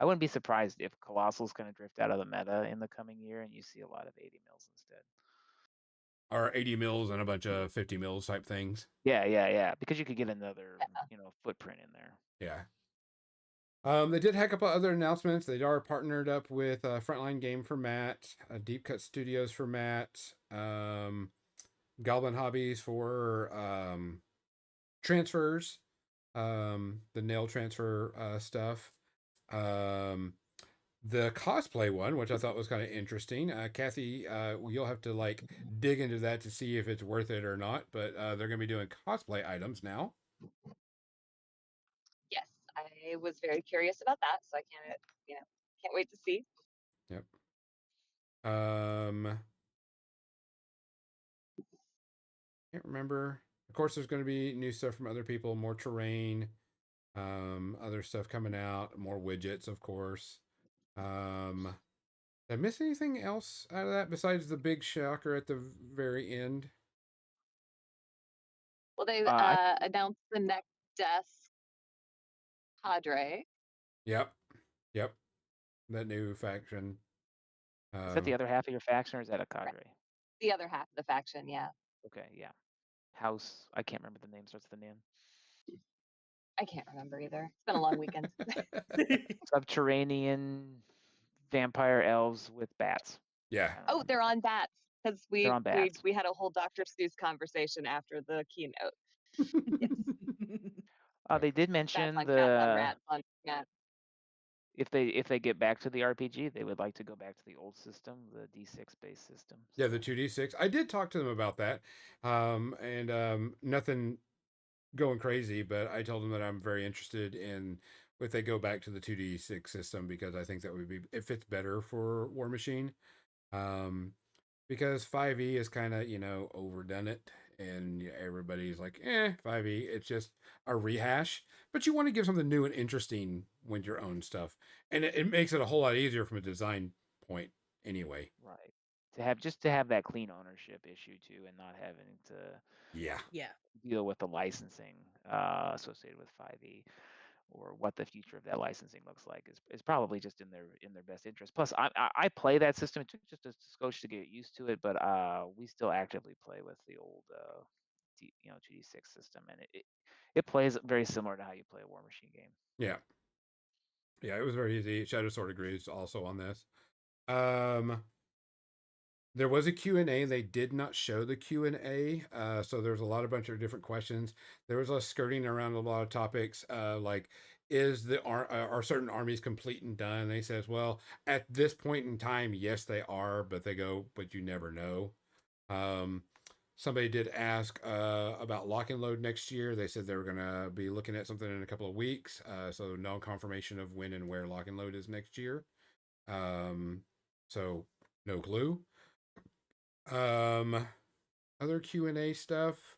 I wouldn't be surprised if Colossal's going to drift out of the meta in the coming year and you see a lot of 80 mils instead. Or 80 mils and a bunch of 50 mils type things. Yeah. Because you could get another, footprint in there. Yeah. They did hack up other announcements. They are partnered up with Frontline Game for Matt, Deep Cut Studios for Matt, Goblin Hobbies for transfers, the nail transfer stuff. The cosplay one, which I thought was kind of interesting. Kathy, you'll have to like dig into that to see if it's worth it or not. But they're going to be doing cosplay items now. Yes, I was very curious about that, so I can't wait to see. Yep. Can't remember. Of course, there's going to be new stuff from other people, more terrain, other stuff coming out, more widgets, of course. Did I miss anything else out of that besides the big shocker at the very end? Well, they I announced the next desk cadre. Yep. Yep. That new faction. Is that the other half of your faction, or is that a Right. cadre? The other half of the faction, yeah. Okay, yeah. House. I can't remember the name. Starts with the name. I can't remember either. It's been a long weekend. Subterranean vampire elves with bats. Yeah. Oh, they're on bats because They're on bats. we had a whole Dr. Seuss conversation after the keynote. Yes, They did bats mention on cats on rats on if they get back to the RPG, they would like to go back to the old system, the D6 based system. Yeah, the 2D6. I did talk to them about that. And nothing going crazy, but I told them that I'm very interested in if they go back to the 2D6 system because I think that would be it fits better for War Machine. Because 5e is kind of, overdone it and everybody's like, 5e, it's just a rehash, but you want to give something new and interesting with your own stuff. And it makes it a whole lot easier from a design point anyway. Right. To have that clean ownership issue too, and not having to Yeah. deal with the licensing associated with 5e, or what the future of that licensing looks like is probably just in their best interest. Plus, I play that system. It took just a skosh to get used to it, but we still actively play with the old 2D6 system, and it plays very similar to how you play a War Machine game. Yeah. Yeah, it was very easy. Shadow Sword agrees also on this. There was a Q&A. They did not show the Q&A. So there's a bunch of different questions. There was a skirting around a lot of topics, like are certain armies complete and done? They says, well, at this point in time, yes, they are, but but you never know. Somebody did ask about lock and load next year. They said they were going to be looking at something in a couple of weeks. So no confirmation of when and where lock and load is next year. So no clue. Other Q&A stuff.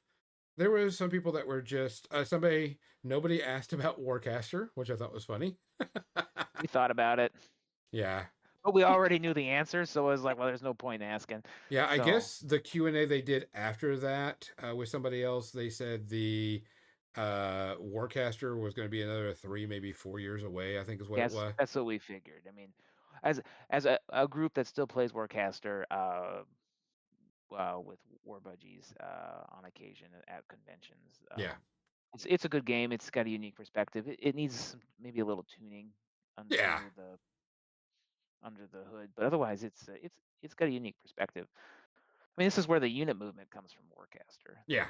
There was some people that were just nobody asked about Warcaster, which I thought was funny. We thought about it. Yeah. But we already knew the answer, so it was like, well, there's no point in asking. Yeah, I guess the Q&A they did after that with somebody else, they said the Warcaster was going to be another 3, maybe 4 years away, I think is what it was. That's what we figured. I mean, as a group that still plays Warcaster with War Budgies on occasion at conventions. Yeah. It's a good game. It's got a unique perspective. It needs maybe a little tuning under the hood, but otherwise it's got a unique perspective. I mean, this is where the unit movement comes from Warcaster. Yeah.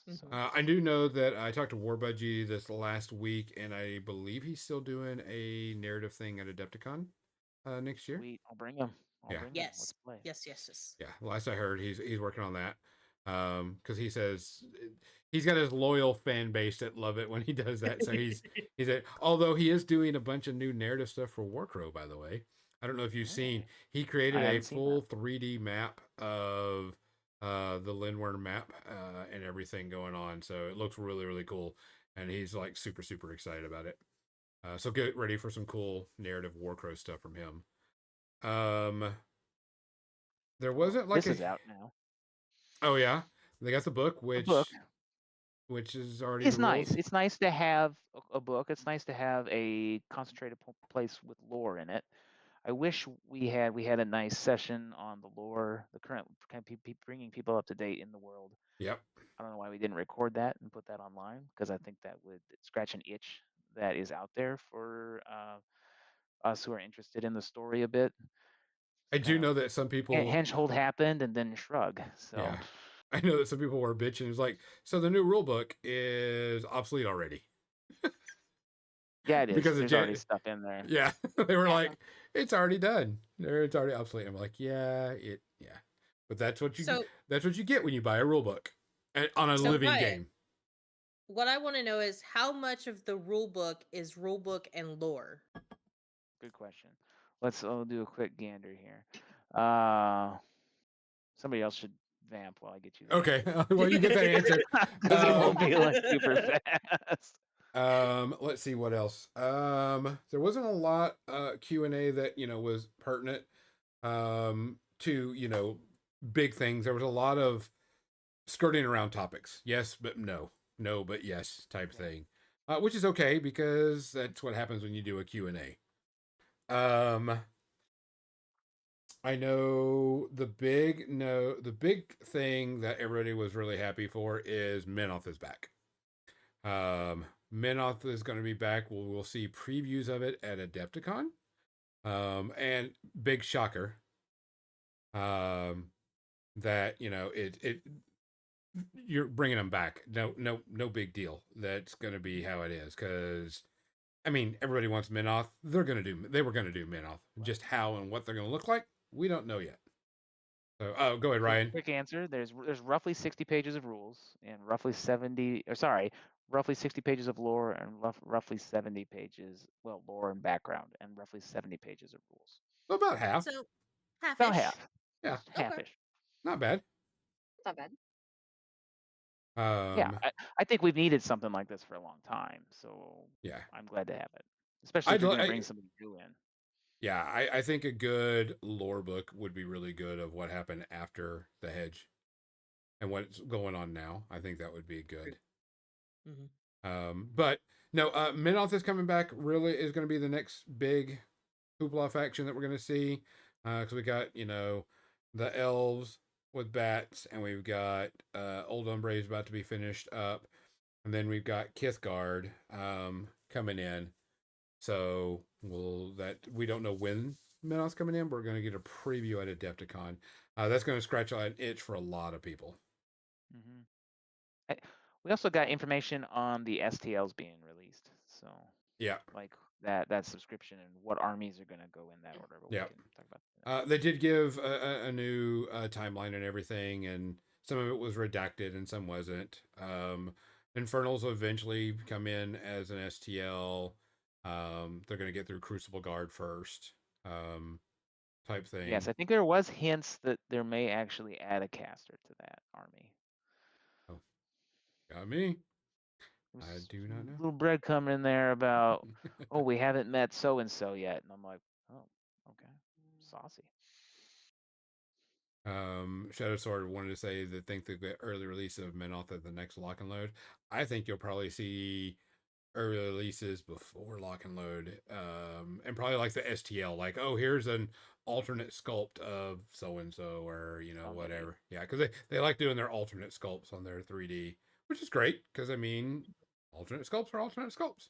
So. I do know that I talked to War Budgie this last week, and I believe he's still doing a narrative thing at Adepticon next year. Sweet. I'll bring him. Yes. Let's play. Yes. Yeah, last I heard, he's working on that. Because he says he's got his loyal fan base that love it when he does that. So he's although he is doing a bunch of new narrative stuff for Warcrow, by the way. I don't know if you've seen. He created a full 3D map of the Lindworm map and everything going on. So it looks really, really cool. And he's like super, super excited about it. So get ready for some cool narrative Warcrow stuff from him. There wasn't like this is out now. Oh yeah, they got the book, which is already. It's nice. It's nice to have a book. It's nice to have a concentrated place with lore in it. I wish we had a nice session on the lore, the current kind of bringing people up to date in the world. Yep. I don't know why we didn't record that and put that online, because I think that would scratch an itch that is out there for us who are interested in the story a bit. I do know that some people Henchhold happened and then shrug. So yeah, I know that some people were bitching. It's like, so the new rule book is obsolete already. Yeah, it is. Because there's already stuff in there. Yeah, they were like, it's already done. It's already obsolete. I'm like, yeah. But that's what you get when you buy a rule book on a living game. What I want to know is how much of the rule book is rule book and lore. Good question. Let's do a quick gander here. Somebody else should vamp while I get you that. Okay, well, you get that answer. Because it won't be like super fast. Let's see what else. There wasn't a lot Q&A that was pertinent to big things. There was a lot of skirting around topics. Yes, but no. No, but yes type thing. Which is okay because that's what happens when you do a Q&A. I know the big thing that everybody was really happy for is Menoth is back. Menoth is going to be back. We'll see previews of it at Adepticon. And big shocker. That it you're bringing them back. No big deal. That's going to be how it is. Because I mean, everybody wants Menoth. They were going to do Menoth. Just how and what they're going to look like, we don't know yet. So, go ahead, Ryan. Quick answer. There's roughly 60 pages of rules and roughly 60 pages of lore and roughly 70 pages, lore and background, and roughly 70 pages of rules. About half. So half. About half. Yeah. Just half-ish. Not bad. Not bad. Yeah, I think we've needed something like this for a long time, so yeah, I'm glad to have it. Especially if you're going to bring something new in. Yeah, I think a good lore book would be really good of what happened after the hedge and what's going on now. I think that would be good. But no, Menoth is coming back. Really is going to be the next big hoopla faction that we're going to see. Because we got the elves with bats, and we've got Old Umbre's about to be finished up, and then we've got Kithgard coming in. So we don't know when Menoth's coming in, but we're going to get a preview at Adepticon. That's going to scratch an itch for a lot of people. We also got information on the STLs being released. So yeah, like that subscription and what armies are going to go in that order. But yeah, we can talk about that. They did give a new timeline and everything, and some of it was redacted and some wasn't. Infernals will eventually come in as an STL. They're going to get through Crucible Guard first, type thing. Yes, I think there was hints that there may actually add a caster to that army. Oh, got me. I do not know. Little breadcrumb in there about, oh, we haven't met so and so yet, and I'm like, oh, okay, saucy. Shadow Sword wanted to say that think the early release of Menoth at the next lock and load. I think you'll probably see early releases before lock and load, and probably like the STL, like, oh, here's an alternate sculpt of so and so, or whatever. Yeah, because they like doing their alternate sculpts on their 3D, which is great because I mean, alternate sculpts are alternate sculpts.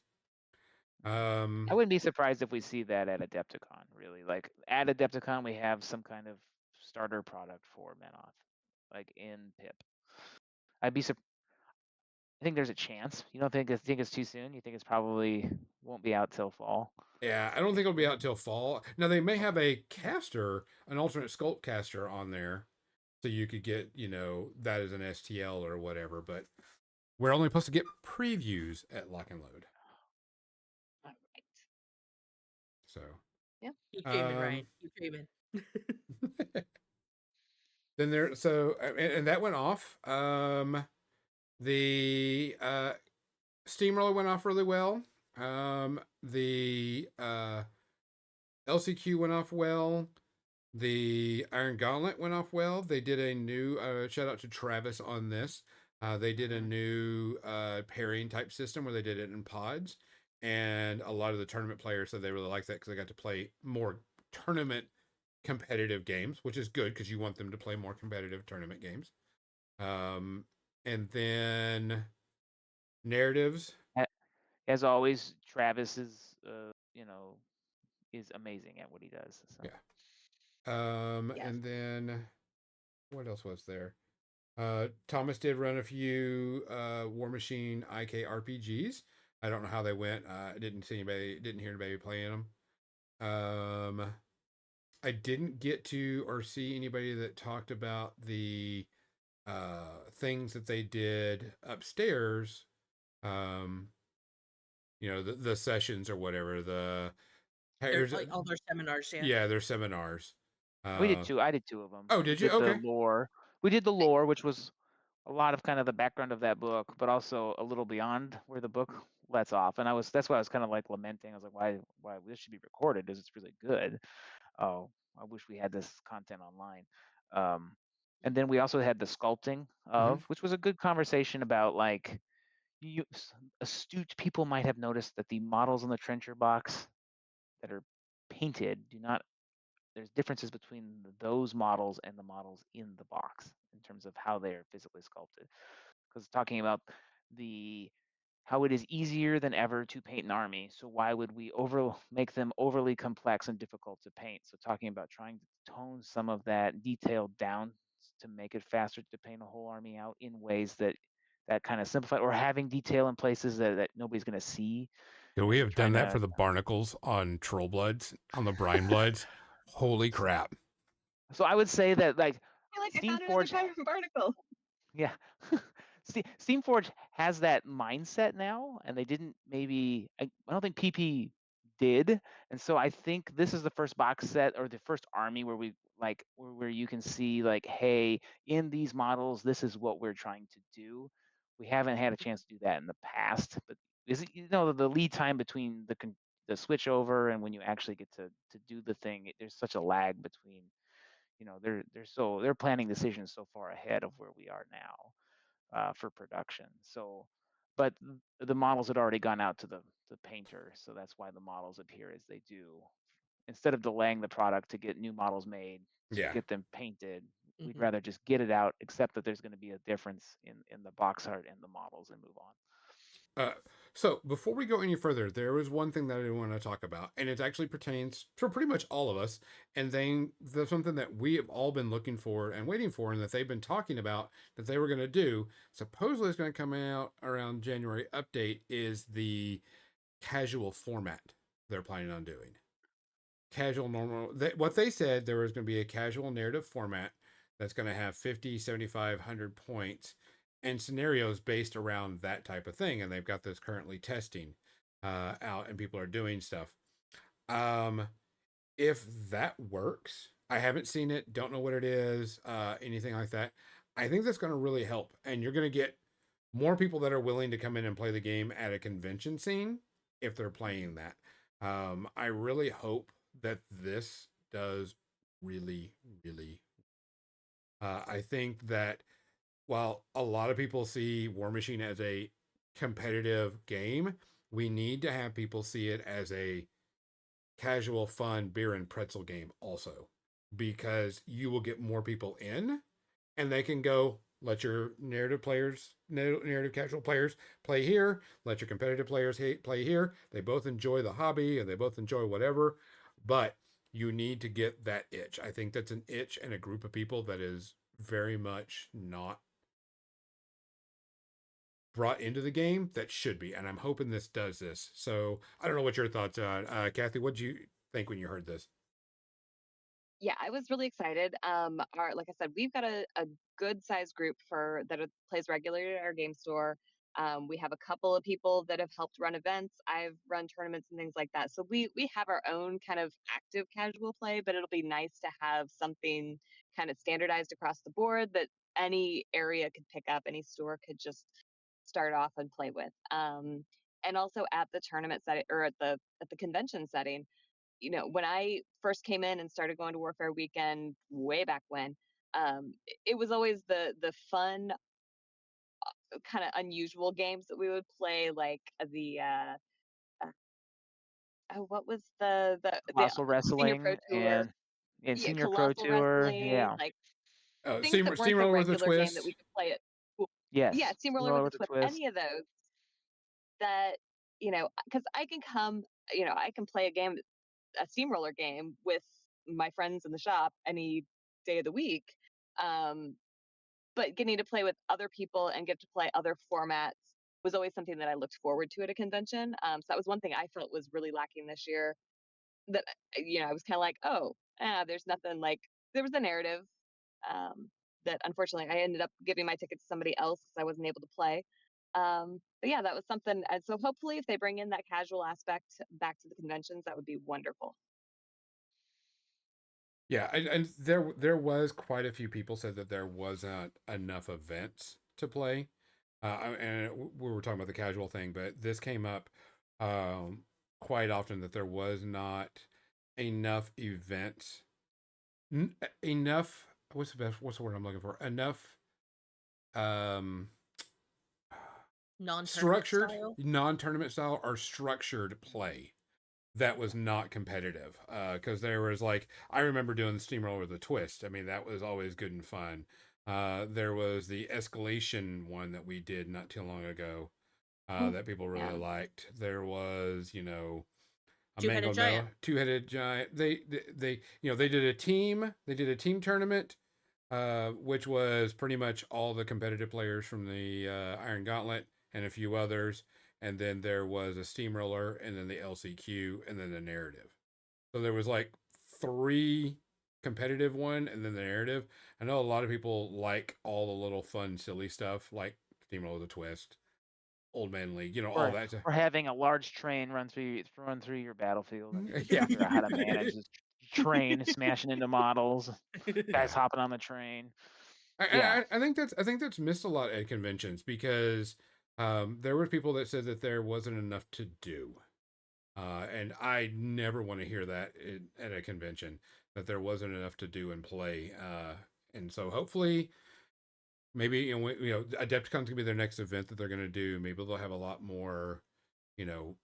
I wouldn't be surprised if we see that at Adepticon. Really, like at Adepticon, we have some kind of starter product for Menoth, like in Pip. I think there's a chance. You don't think it's too soon? You think it's probably won't be out till fall? Yeah, I don't think it'll be out till fall. Now they may have a caster, an alternate sculpt caster on there, so you could get that as an STL or whatever. But we're only supposed to get previews at lock and load. All right. So yeah, keep dreaming, Ryan. Keep dreaming. Then and that went off. The Steamroller went off really well. The LCQ went off well. The Iron Gauntlet went off well. They did a new shout out to Travis on this. They did a new pairing type system where they did it in pods, and a lot of the tournament players said they really liked that because they got to play more tournament competitive games, which is good because you want them to play more competitive tournament games. And then narratives. As always, Travis is is amazing at what he does. So. Yeah. Yes. And then what else was there? Thomas did run a few War Machine IK RPGs. I don't know how they went. I didn't hear anybody playing them. I didn't get to or see anybody that talked about the things that they did upstairs um, the sessions or whatever. They're Here's like all their seminars, yeah. yeah, their seminars. We did Uh, 2. I did 2 of them. oh, We did you? did the Okay. lore. We did the lore, which was a lot of kind of the background of that book, but also a little beyond where the book lets off. And that's why I was kind of like lamenting. I was like, why this should be recorded? Because it's really good. Oh, I wish we had this content online. Um, and then we also had the sculpting Mhm. of, which was a good conversation about like astute people might have noticed that the models in the trencher box that are painted do not. There's differences between those models and the models in the box in terms of how they are physically sculpted. Because talking about the how it is easier than ever to paint an army. So why would we make them overly complex and difficult to paint? So talking about trying to tone some of that detail down to make it faster to paint a whole army out in ways that kind of simplify, or having detail in places that nobody's going to see. Yeah, we So have done trying that to for the barnacles on Troll Bloods, on the Brine Bloods. Holy crap. so I would say that like I feel like I found another Steamforge. barnacle. Yeah. Steamforge has that mindset now, and they didn't maybe. I don't think PP did, and so I think this is the first box set or the first army where we like where you can see like, hey, in these models, this is what we're trying to do. We haven't had a chance to do that in the past, but is it the lead time between the switch over and when you actually get to do the thing? There's such a lag between they're planning decisions so far ahead of where we are now for production. So, but the models had already gone out to the painter, so that's why the models appear as they do. Instead of delaying the product to get new models made to Yeah. get them painted, we'd Mhm. rather just get it out, accept that there's going to be a difference in the box art and the models, and move on. So before we go any further, there was one thing that I want to talk about, and it actually pertains to pretty much all of us. And then there's something that we have all been looking for and waiting for, and that they've been talking about that they were going to do. Supposedly, it's going to come out around January. Update is the casual format they're planning on doing. Casual normal. What they said, there was going to be a casual narrative format that's going to have 50, 75, 100 points and scenarios based around that type of thing. And they've got this currently testing out, and people are doing stuff. Um, if that works, I haven't seen it, don't know what it is, anything like that. I think that's going to really help. And you're going to get more people that are willing to come in and play the game at a convention scene if they're playing that. I really hope that this does really, really. I think that while a lot of people see War Machine as a competitive game, we need to have people see it as a casual, fun beer and pretzel game also, because you will get more people in, and they can go, let your narrative casual players play here, let your competitive players play here. They both enjoy the hobby and they both enjoy whatever, but you need to get that itch. I think that's an itch and a group of people that is very much not brought into the game that should be, and I'm hoping this does this. So I don't know what your thoughts are. Kathy, what did you think when you heard this? Yeah, I was really excited. Our like I said, we've got a good sized group plays regularly at our game store. We have a couple of people that have helped run events. I've run tournaments and things like that. So we have our own kind of active casual play, but it'll be nice to have something kind of standardized across the board that any area could pick up, any store could just start off and play with. And also at the tournament setting or at the convention setting, when I first came in and started going to Warfare Weekend way back when, it was always the fun, kind of unusual games that we would play, like uh, oh, what was the Colossal Senior Pro Wrestling Tour? and Yeah, Senior Pro Colossal Tour. Wrestling, Yeah. like things that weren't the Steamroller with a regular game that twist. we could play at school. Yeah, Yes. Steamroller Roller with a with a Twist, twist. any of those that, because I can come, I can play a steamroller game with my friends in the shop any day of the week. Um, but getting to play with other people and get to play other formats was always something that I looked forward to at a convention. So that was one thing I felt was really lacking this year. That I was kind of like, oh, there's nothing like. There was a narrative um, that unfortunately I ended up giving my ticket to somebody else because I wasn't able to play. But yeah, that was something. And so hopefully, if they bring in that casual aspect back to the conventions, that would be wonderful. Yeah, and there was quite a few people said that there wasn't enough events to play, we were talking about the casual thing, but this came up um, quite often that there was not enough events, enough. What's the word I'm looking for? Enough um, Non-tournament structured, style. non-tournament style or structured play that was not competitive. Because there was like I remember doing the steamroller with a twist. I mean that was always good and fun. There was the escalation one that we did not too long ago Mm, that people really yeah. liked. There was a Two-headed mangled metal giant. two-headed giant. They they did a team. They did a team tournament. Which was pretty much all the competitive players from the Iron Gauntlet and a few others. And then there was a steamroller, and then the LCQ, and then the narrative. So there was like three competitive one, and then the narrative. I know a lot of people like all the little fun, silly stuff like Steamroller the Twist, Old Man League, all Or that. or having a large train run through your battlefield, and you're trying Yeah. to figure out how to manage this train, smashing into models, guys Yeah. hopping on the train. I, Yeah. I think that's missed a lot at conventions because there were people that said that there wasn't enough to do, and I never want to hear that at a convention that there wasn't enough to do and play. And so hopefully, maybe Adepticon's gonna be their next event that they're gonna do. Maybe they'll have a lot more, you know,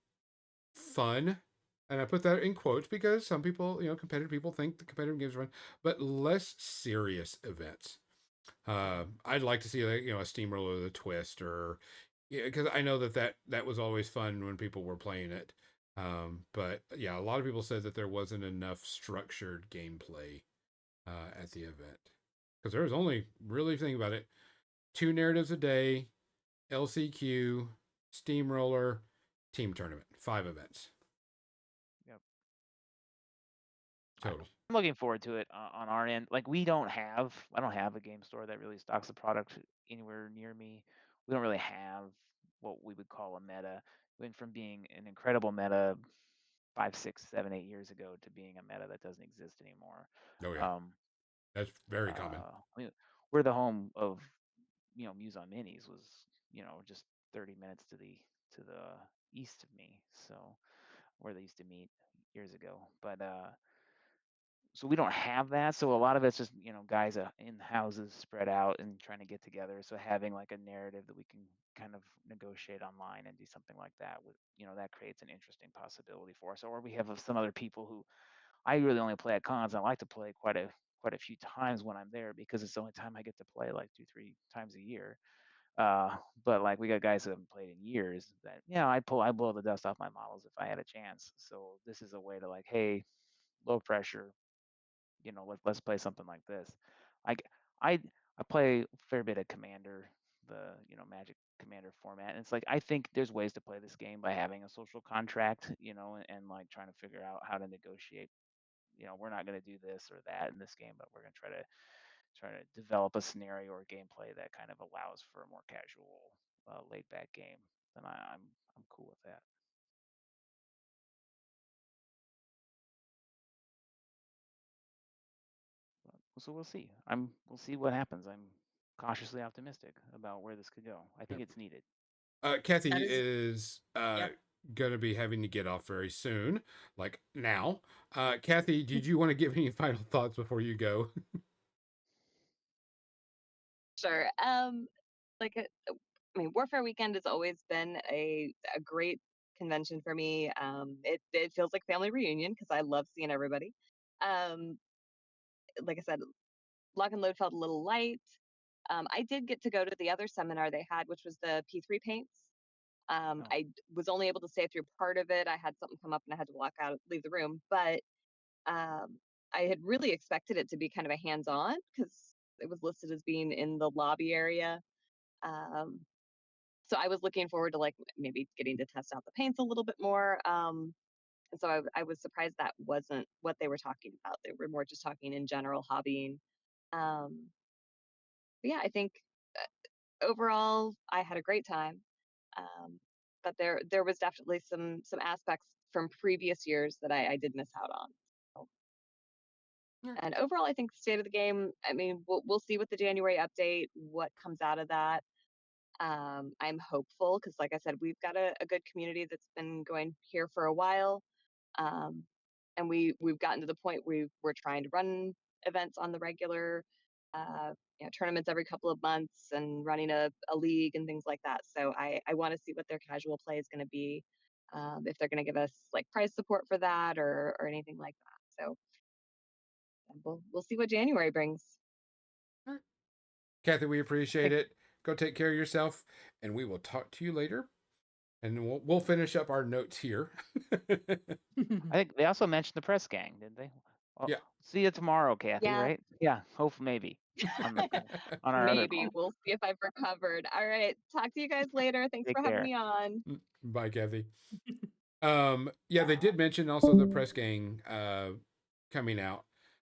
fun. And I put that in quotes because some people, competitive people think the competitive games are fun, but less serious events. I'd like to see like a steamroller with a twist or yeah, because I know that was always fun when people were playing it. But yeah, a lot of people said that there wasn't enough structured gameplay at the event because there was only really think about it, two narratives a day, LCQ, steamroller, team tournament, 5 events Yep. I'm total. looking forward to it on our end. Like I don't have a game store that really stocks the product anywhere near me. We don't really have what we would call a meta. Went from being an incredible meta 5, 6, 7, 8 years ago to being a meta that doesn't exist anymore. Oh yeah, Um, that's very common. I mean, we're the home of Muse on Minis was just 30 minutes to the east of me, so where they used to meet years ago. But so we don't have that. So a lot of it's just guys in houses spread out and trying to get together. So having like a narrative that we can kind of negotiate online and do something like that with that creates an interesting possibility for us. Or we have some other people who I really only play at cons. I like to play quite a few times when I'm there because it's the only time I get to play like 2, 3 times a year. But like we got guys who haven't played in years that I blow the dust off my models if I had a chance. So this is a way to like, hey, low pressure, let's play something like this. I I I play a fair bit of Commander, the Magic Commander format, and it's like I think there's ways to play this game by having a social contract, and like trying to figure out how to negotiate. We're not going to do this or that in this game, but we're going to try to develop a scenario or gameplay that kind of allows for a more casual, laid back game. Then I'm cool with that. So we'll see. We'll see what happens. I'm cautiously optimistic about where this could go. I think Yep. it's needed. Kathy That is, is yeah. going to be having to get off very soon, like now. Kathy, did you want to give any final thoughts before you go? Sure. Like I mean, Warfare Weekend has always been a great convention for me. It feels like family reunion because I love seeing everybody. Um, like I said, Lock and Load felt a little light. I did get to go to the other seminar they had, which was the P3 paints. Oh, Was only able to stay through part of it. I had something come up and I had to walk out, leave the room. But I had really expected it to be kind of a hands-on because it was listed as being in the lobby area. Um, so I was looking forward to like maybe getting to test out the paints a little bit more. And so I was surprised that wasn't what they were talking about. They were more just talking in general hobbying. Um, but yeah, I think overall I had a great time. But there was definitely some aspects from previous years that I did miss out on. So, Yeah. and overall, I think the state of the game. I mean, we'll see with the January update what comes out of that. I'm hopeful because, like I said, we've got a good community that's been going here for a while, um, and we've gotten to the point where we're trying to run events on the regular, tournaments every couple of months, and running a league and things like that. So I want to see what their casual play is going to be, if they're going to give us like prize support for that or anything like that. So we'll see what January brings. Kathy, we appreciate it. Go take care of yourself, and we will talk to you later. And we'll finish up our notes here. I think they also mentioned the press gang, did they? Well, Yeah. see you tomorrow, Kathy. Yeah, Right? Yeah. Hopefully, maybe on the on our other maybe call. we'll see if I've recovered. All right, talk to you guys later. Thanks Take for having care. me on. Bye, Kathy. Yeah, they did mention also the press gang coming out.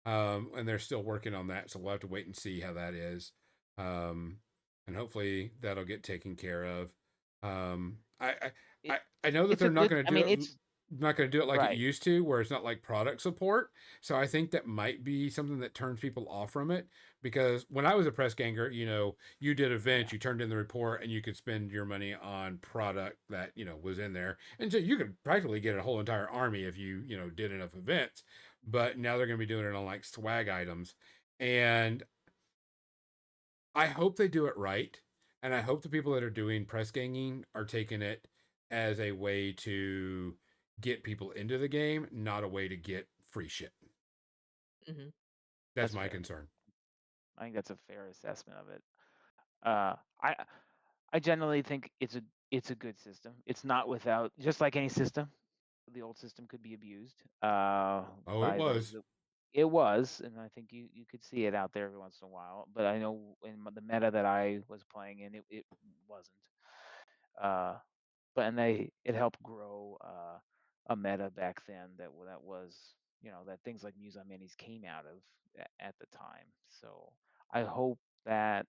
And they're still working on that, so we'll have to wait and see how that is. And hopefully that'll get taken care of. Um, I, I, It, I know that it's they're a not good. going to I do mean, it. it's Not going to do it like it right. used to, where it's not like product support. So I think that might be something that turns people off from it. Because when I was a press ganger, you did events, Yeah. you turned in the report, and you could spend your money on product that was in there, and so you could practically get a whole entire army if you did enough events. But now they're going to be doing it on like swag items, and I hope they do it right. And I hope the people that are doing press ganging are taking it as a way to get people into the game, not a way to get free shit. Hmm. That's That's my fair. concern. I think that's a fair assessment of it. Uh, I I generally think it's a good system. It's not without, just like any system, the old system could be abused Oh, it by those was. that it was, and I think you could see it out there every once in a while. But I know in the meta that I was playing in, it wasn't. Uh, but and it helped grow a meta back then that was that things like Musa Minis came out of at the time. So I hope that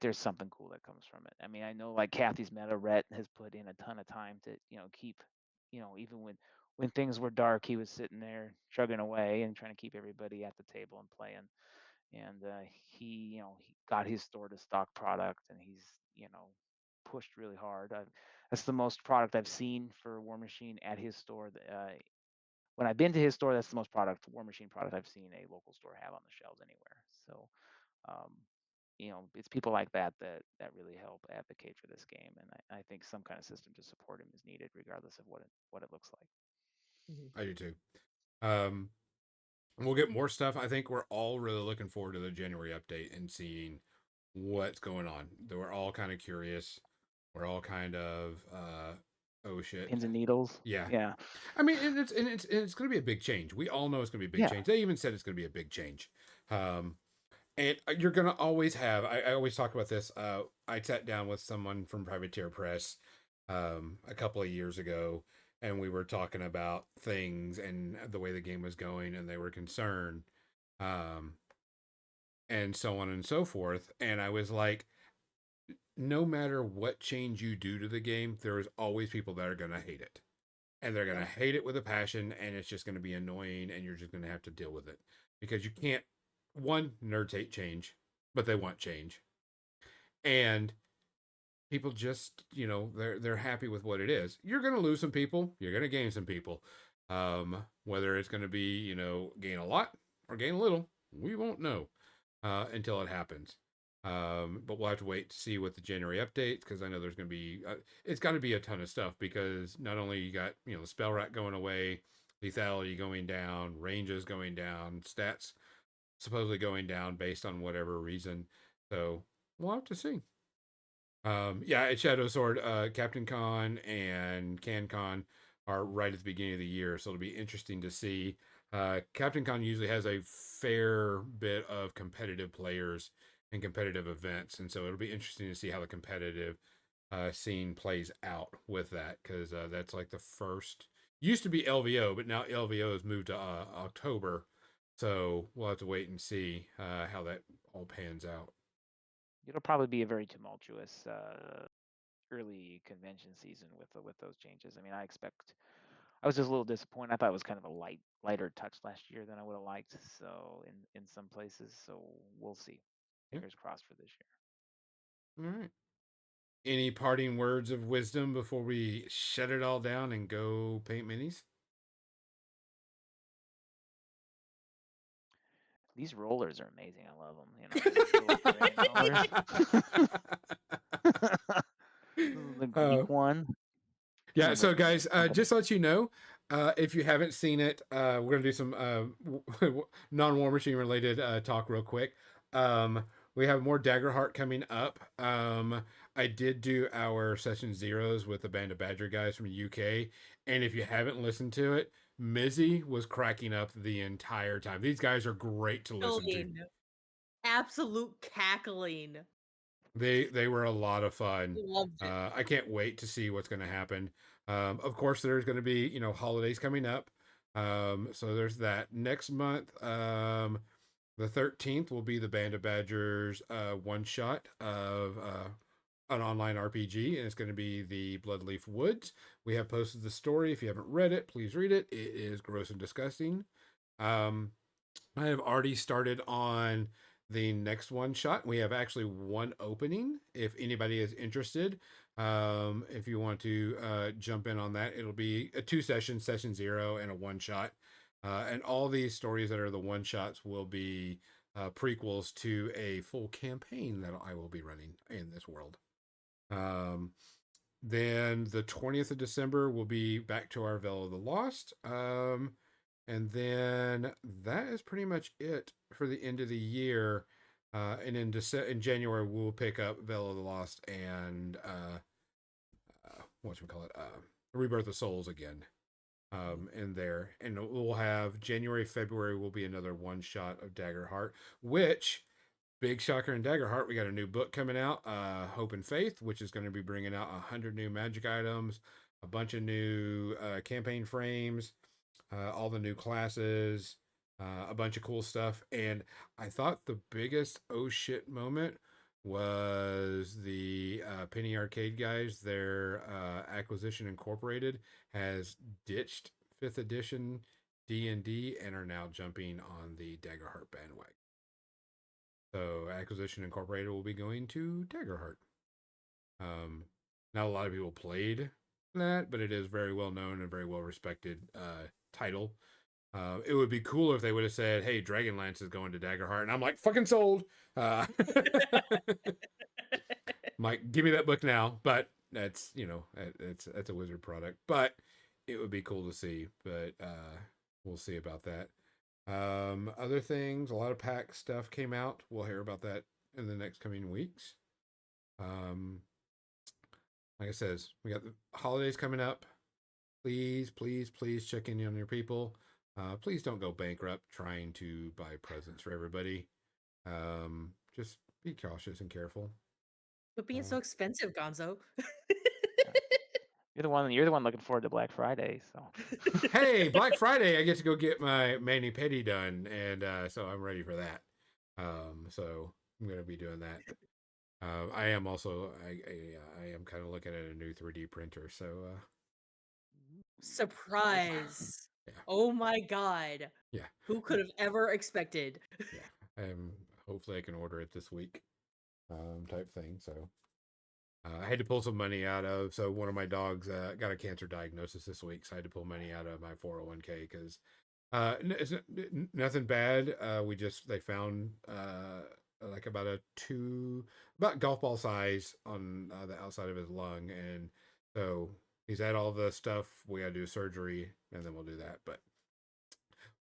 there's something cool that comes from it. I mean, I know like Kathy's meta Rhett has put in a ton of time to keep even when things were dark, he was sitting there chugging away and trying to keep everybody at the table and playing. And he got his store to stock product, and he's pushed really hard. That's the most product I've seen for War Machine at his store. When I've been to his store, that's the most War Machine product I've seen a local store have on the shelves anywhere. So, um, it's people like that really help advocate for this game, and I think some kind of system to support him is needed, regardless of what it looks like. Hmm. I do too. Um, we'll get more stuff. I think we're all really looking forward to the January update and seeing what's going on. We're all kind of curious. We're all kind of, oh shit. Pins and needles. Yeah. Yeah. I mean, and it's going to be a big change. We all know it's going to be a big Yeah. change. They even said it's going to be a big change. And you're going to always have. I always talk about this. I sat down with someone from Privateer Press, a couple of years ago, and we were talking about things and the way the game was going, and they were concerned, um, and so on and so forth. And I was like, no matter what change you do to the game, there is always people that are going to hate it. And they're going to hate it with a passion, and it's just going to be annoying, and you're just going to have to deal with it. Because you can't, one, nerds hate change, but they want change. And people just, they're happy with what it is. You're going to lose some people, you're going to gain some people. Whether it's going to be, gain a lot or gain a little, we won't know until it happens. But we'll have to wait to see what the January updates, because I know there's going to be, it's got to be a ton of stuff, because not only you got, the spell rack going away, lethality going down, ranges going down, stats supposedly going down based on whatever reason. So we'll have to see. Yeah, at Shadow Sword, Captain Con and CanCon are right at the beginning of the year, so it'll be interesting to see. Captain Con usually has a fair bit of competitive players and competitive events, and so it'll be interesting to see how the competitive scene plays out with that, because that's like the first. Used to be LVO, but now LVO has moved to October, so we'll have to wait and see how that all pans out. it'll probably be a very tumultuous early convention season with those changes. I mean, I was just a little disappointed. I thought it was kind of a lighter touch last year than I would have liked. So in some places, so we'll see. Yeah. Fingers crossed for this year. All right. Any parting words of wisdom before we shut it all down and go paint minis? These rollers are amazing. I love them. You know, these little terrain rollers. This is the Greek one. Yeah, Oh, so but guys, just to let you know, if you haven't seen it, we're gonna do some non-War Machine related talk real quick. We have more Daggerheart coming up. I did do our session zeros with the Band of Badger guys from the UK, and if you haven't listened to it, Mizzy was cracking up the entire time. These guys are great to listen to. Cackling. Absolute cackling. They were a lot of fun. Loved it. I can't wait to see what's going to happen. Of course, there's going to be holidays coming up. So there's that next month. The 13th will be the Band of Badgers one shot of an online RPG, and it's going to be the Bloodleaf Woods. We have posted the story. If you haven't read it, please read it. It is gross and disgusting. I have already started on the next one shot. We have actually one opening. If anybody is interested, if you want to jump in on that, it'll be a 2 session, session 0, and a one shot. And all these stories that are the one shots will be prequels to a full campaign that I will be running in this world. Then the 20th of December will be back to our Veil of the Lost. And then that is pretty much it for the end of the year. And in January, we'll pick up Veil of the Lost and Rebirth of Souls again in there. And we'll have January, February will be another one shot of Daggerheart, which, big shocker in Daggerheart, we got a new book coming out, Hope and Faith, which is going to be bringing out 100 new magic items, a bunch of new campaign frames, all the new classes, a bunch of cool stuff. And I thought the biggest oh shit moment was the Penny Arcade guys. Their Acquisition Incorporated has ditched 5th edition D&D and are now jumping on the Daggerheart bandwagon. So Acquisition Incorporated will be going to Daggerheart. Not a lot of people played that, but it is very well known and very well respected title. It would be cooler if they would have said, "Hey, Dragonlance is going to Daggerheart," and I'm like, "Fucking sold!" Mike, give me that book now. But that's that's a Wizard product. But it would be cool to see. But we'll see about that. Other things, a lot of pack stuff came out. We'll hear about that in the next coming weeks. Like I says, we got the holidays coming up. Please, please, please check in on your people. Please don't go bankrupt trying to buy presents for everybody. Just be cautious and careful. But being so expensive, Gonzo. You're the one looking forward to Black Friday. So Hey, Black Friday, I get to go get my mani pedi done, and so I'm ready for that. So I'm gonna be doing that. I am also I am kind of looking at a new 3D printer. So Surprise. yeah, Oh my god. yeah, Who could have ever expected? yeah. Hopefully I can order it this week, type thing. So I had to pull some money out of. So one of my dogs got a cancer diagnosis this week, so I had to pull money out of my 401k because it's nothing bad. They found like about golf ball size on the outside of his lung, and so he's had all the stuff. We got to do surgery, and then we'll do that. But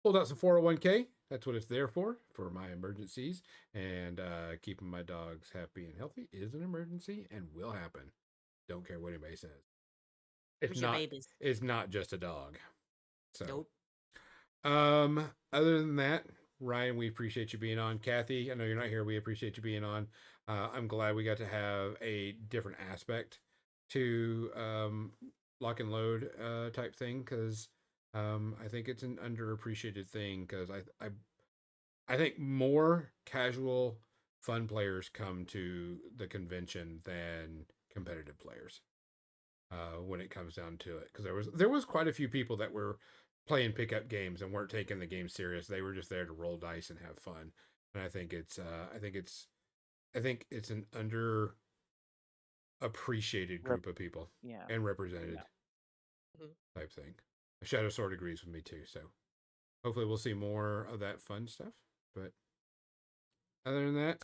pulled out some 401k. That's what it's there for my emergencies. And keeping my dogs happy and healthy is an emergency and will happen. Don't care what anybody says. It's not just a dog. So Nope. Other than that, Ryan, we appreciate you being on. Kathy, I know you're not here. We appreciate you being on. I'm glad we got to have a different aspect to lock and load type thing, because I think it's an underappreciated thing, because I think more casual fun players come to the convention than competitive players. When it comes down to it, because there was quite a few people that were playing pickup games and weren't taking the game serious. They were just there to roll dice and have fun. And I think it's an underappreciated group of people, and represented type thing. Shadow Sword agrees with me too. So hopefully we'll see more of that fun stuff. But other than that,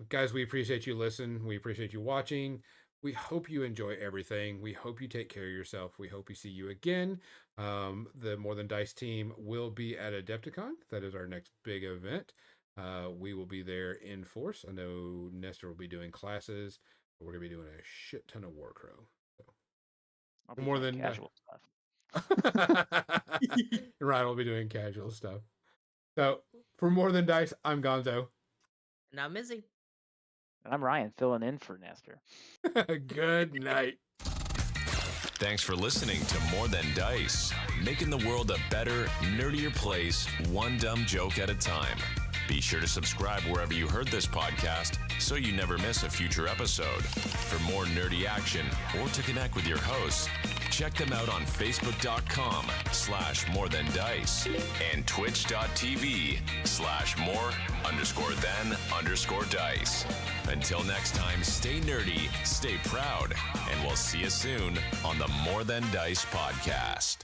guys, we appreciate you listening. We appreciate you watching. We hope you enjoy everything. We hope you take care of yourself. We hope we see you again. The More Than Dice team will be at Adepticon. That is our next big event. We will be there in force. I know Nestor will be doing classes, but we're going to be doing a shit ton of Warcrow. So. I'll be more than casual stuff. Ryan will be doing casual stuff. So for More Than Dice, I'm Gonzo. And I'm Izzy. And I'm Ryan, filling in for Nestor. Good night. Thanks for listening to More Than Dice, making the world a better, nerdier place, one dumb joke at a time. Be sure to subscribe wherever you heard this podcast so you never miss a future episode. For more nerdy action or to connect with your hosts, check them out on Facebook.com/morethandice and Twitch.tv/more_than_dice. Until next time, stay nerdy, stay proud, and we'll see you soon on the More Than Dice podcast.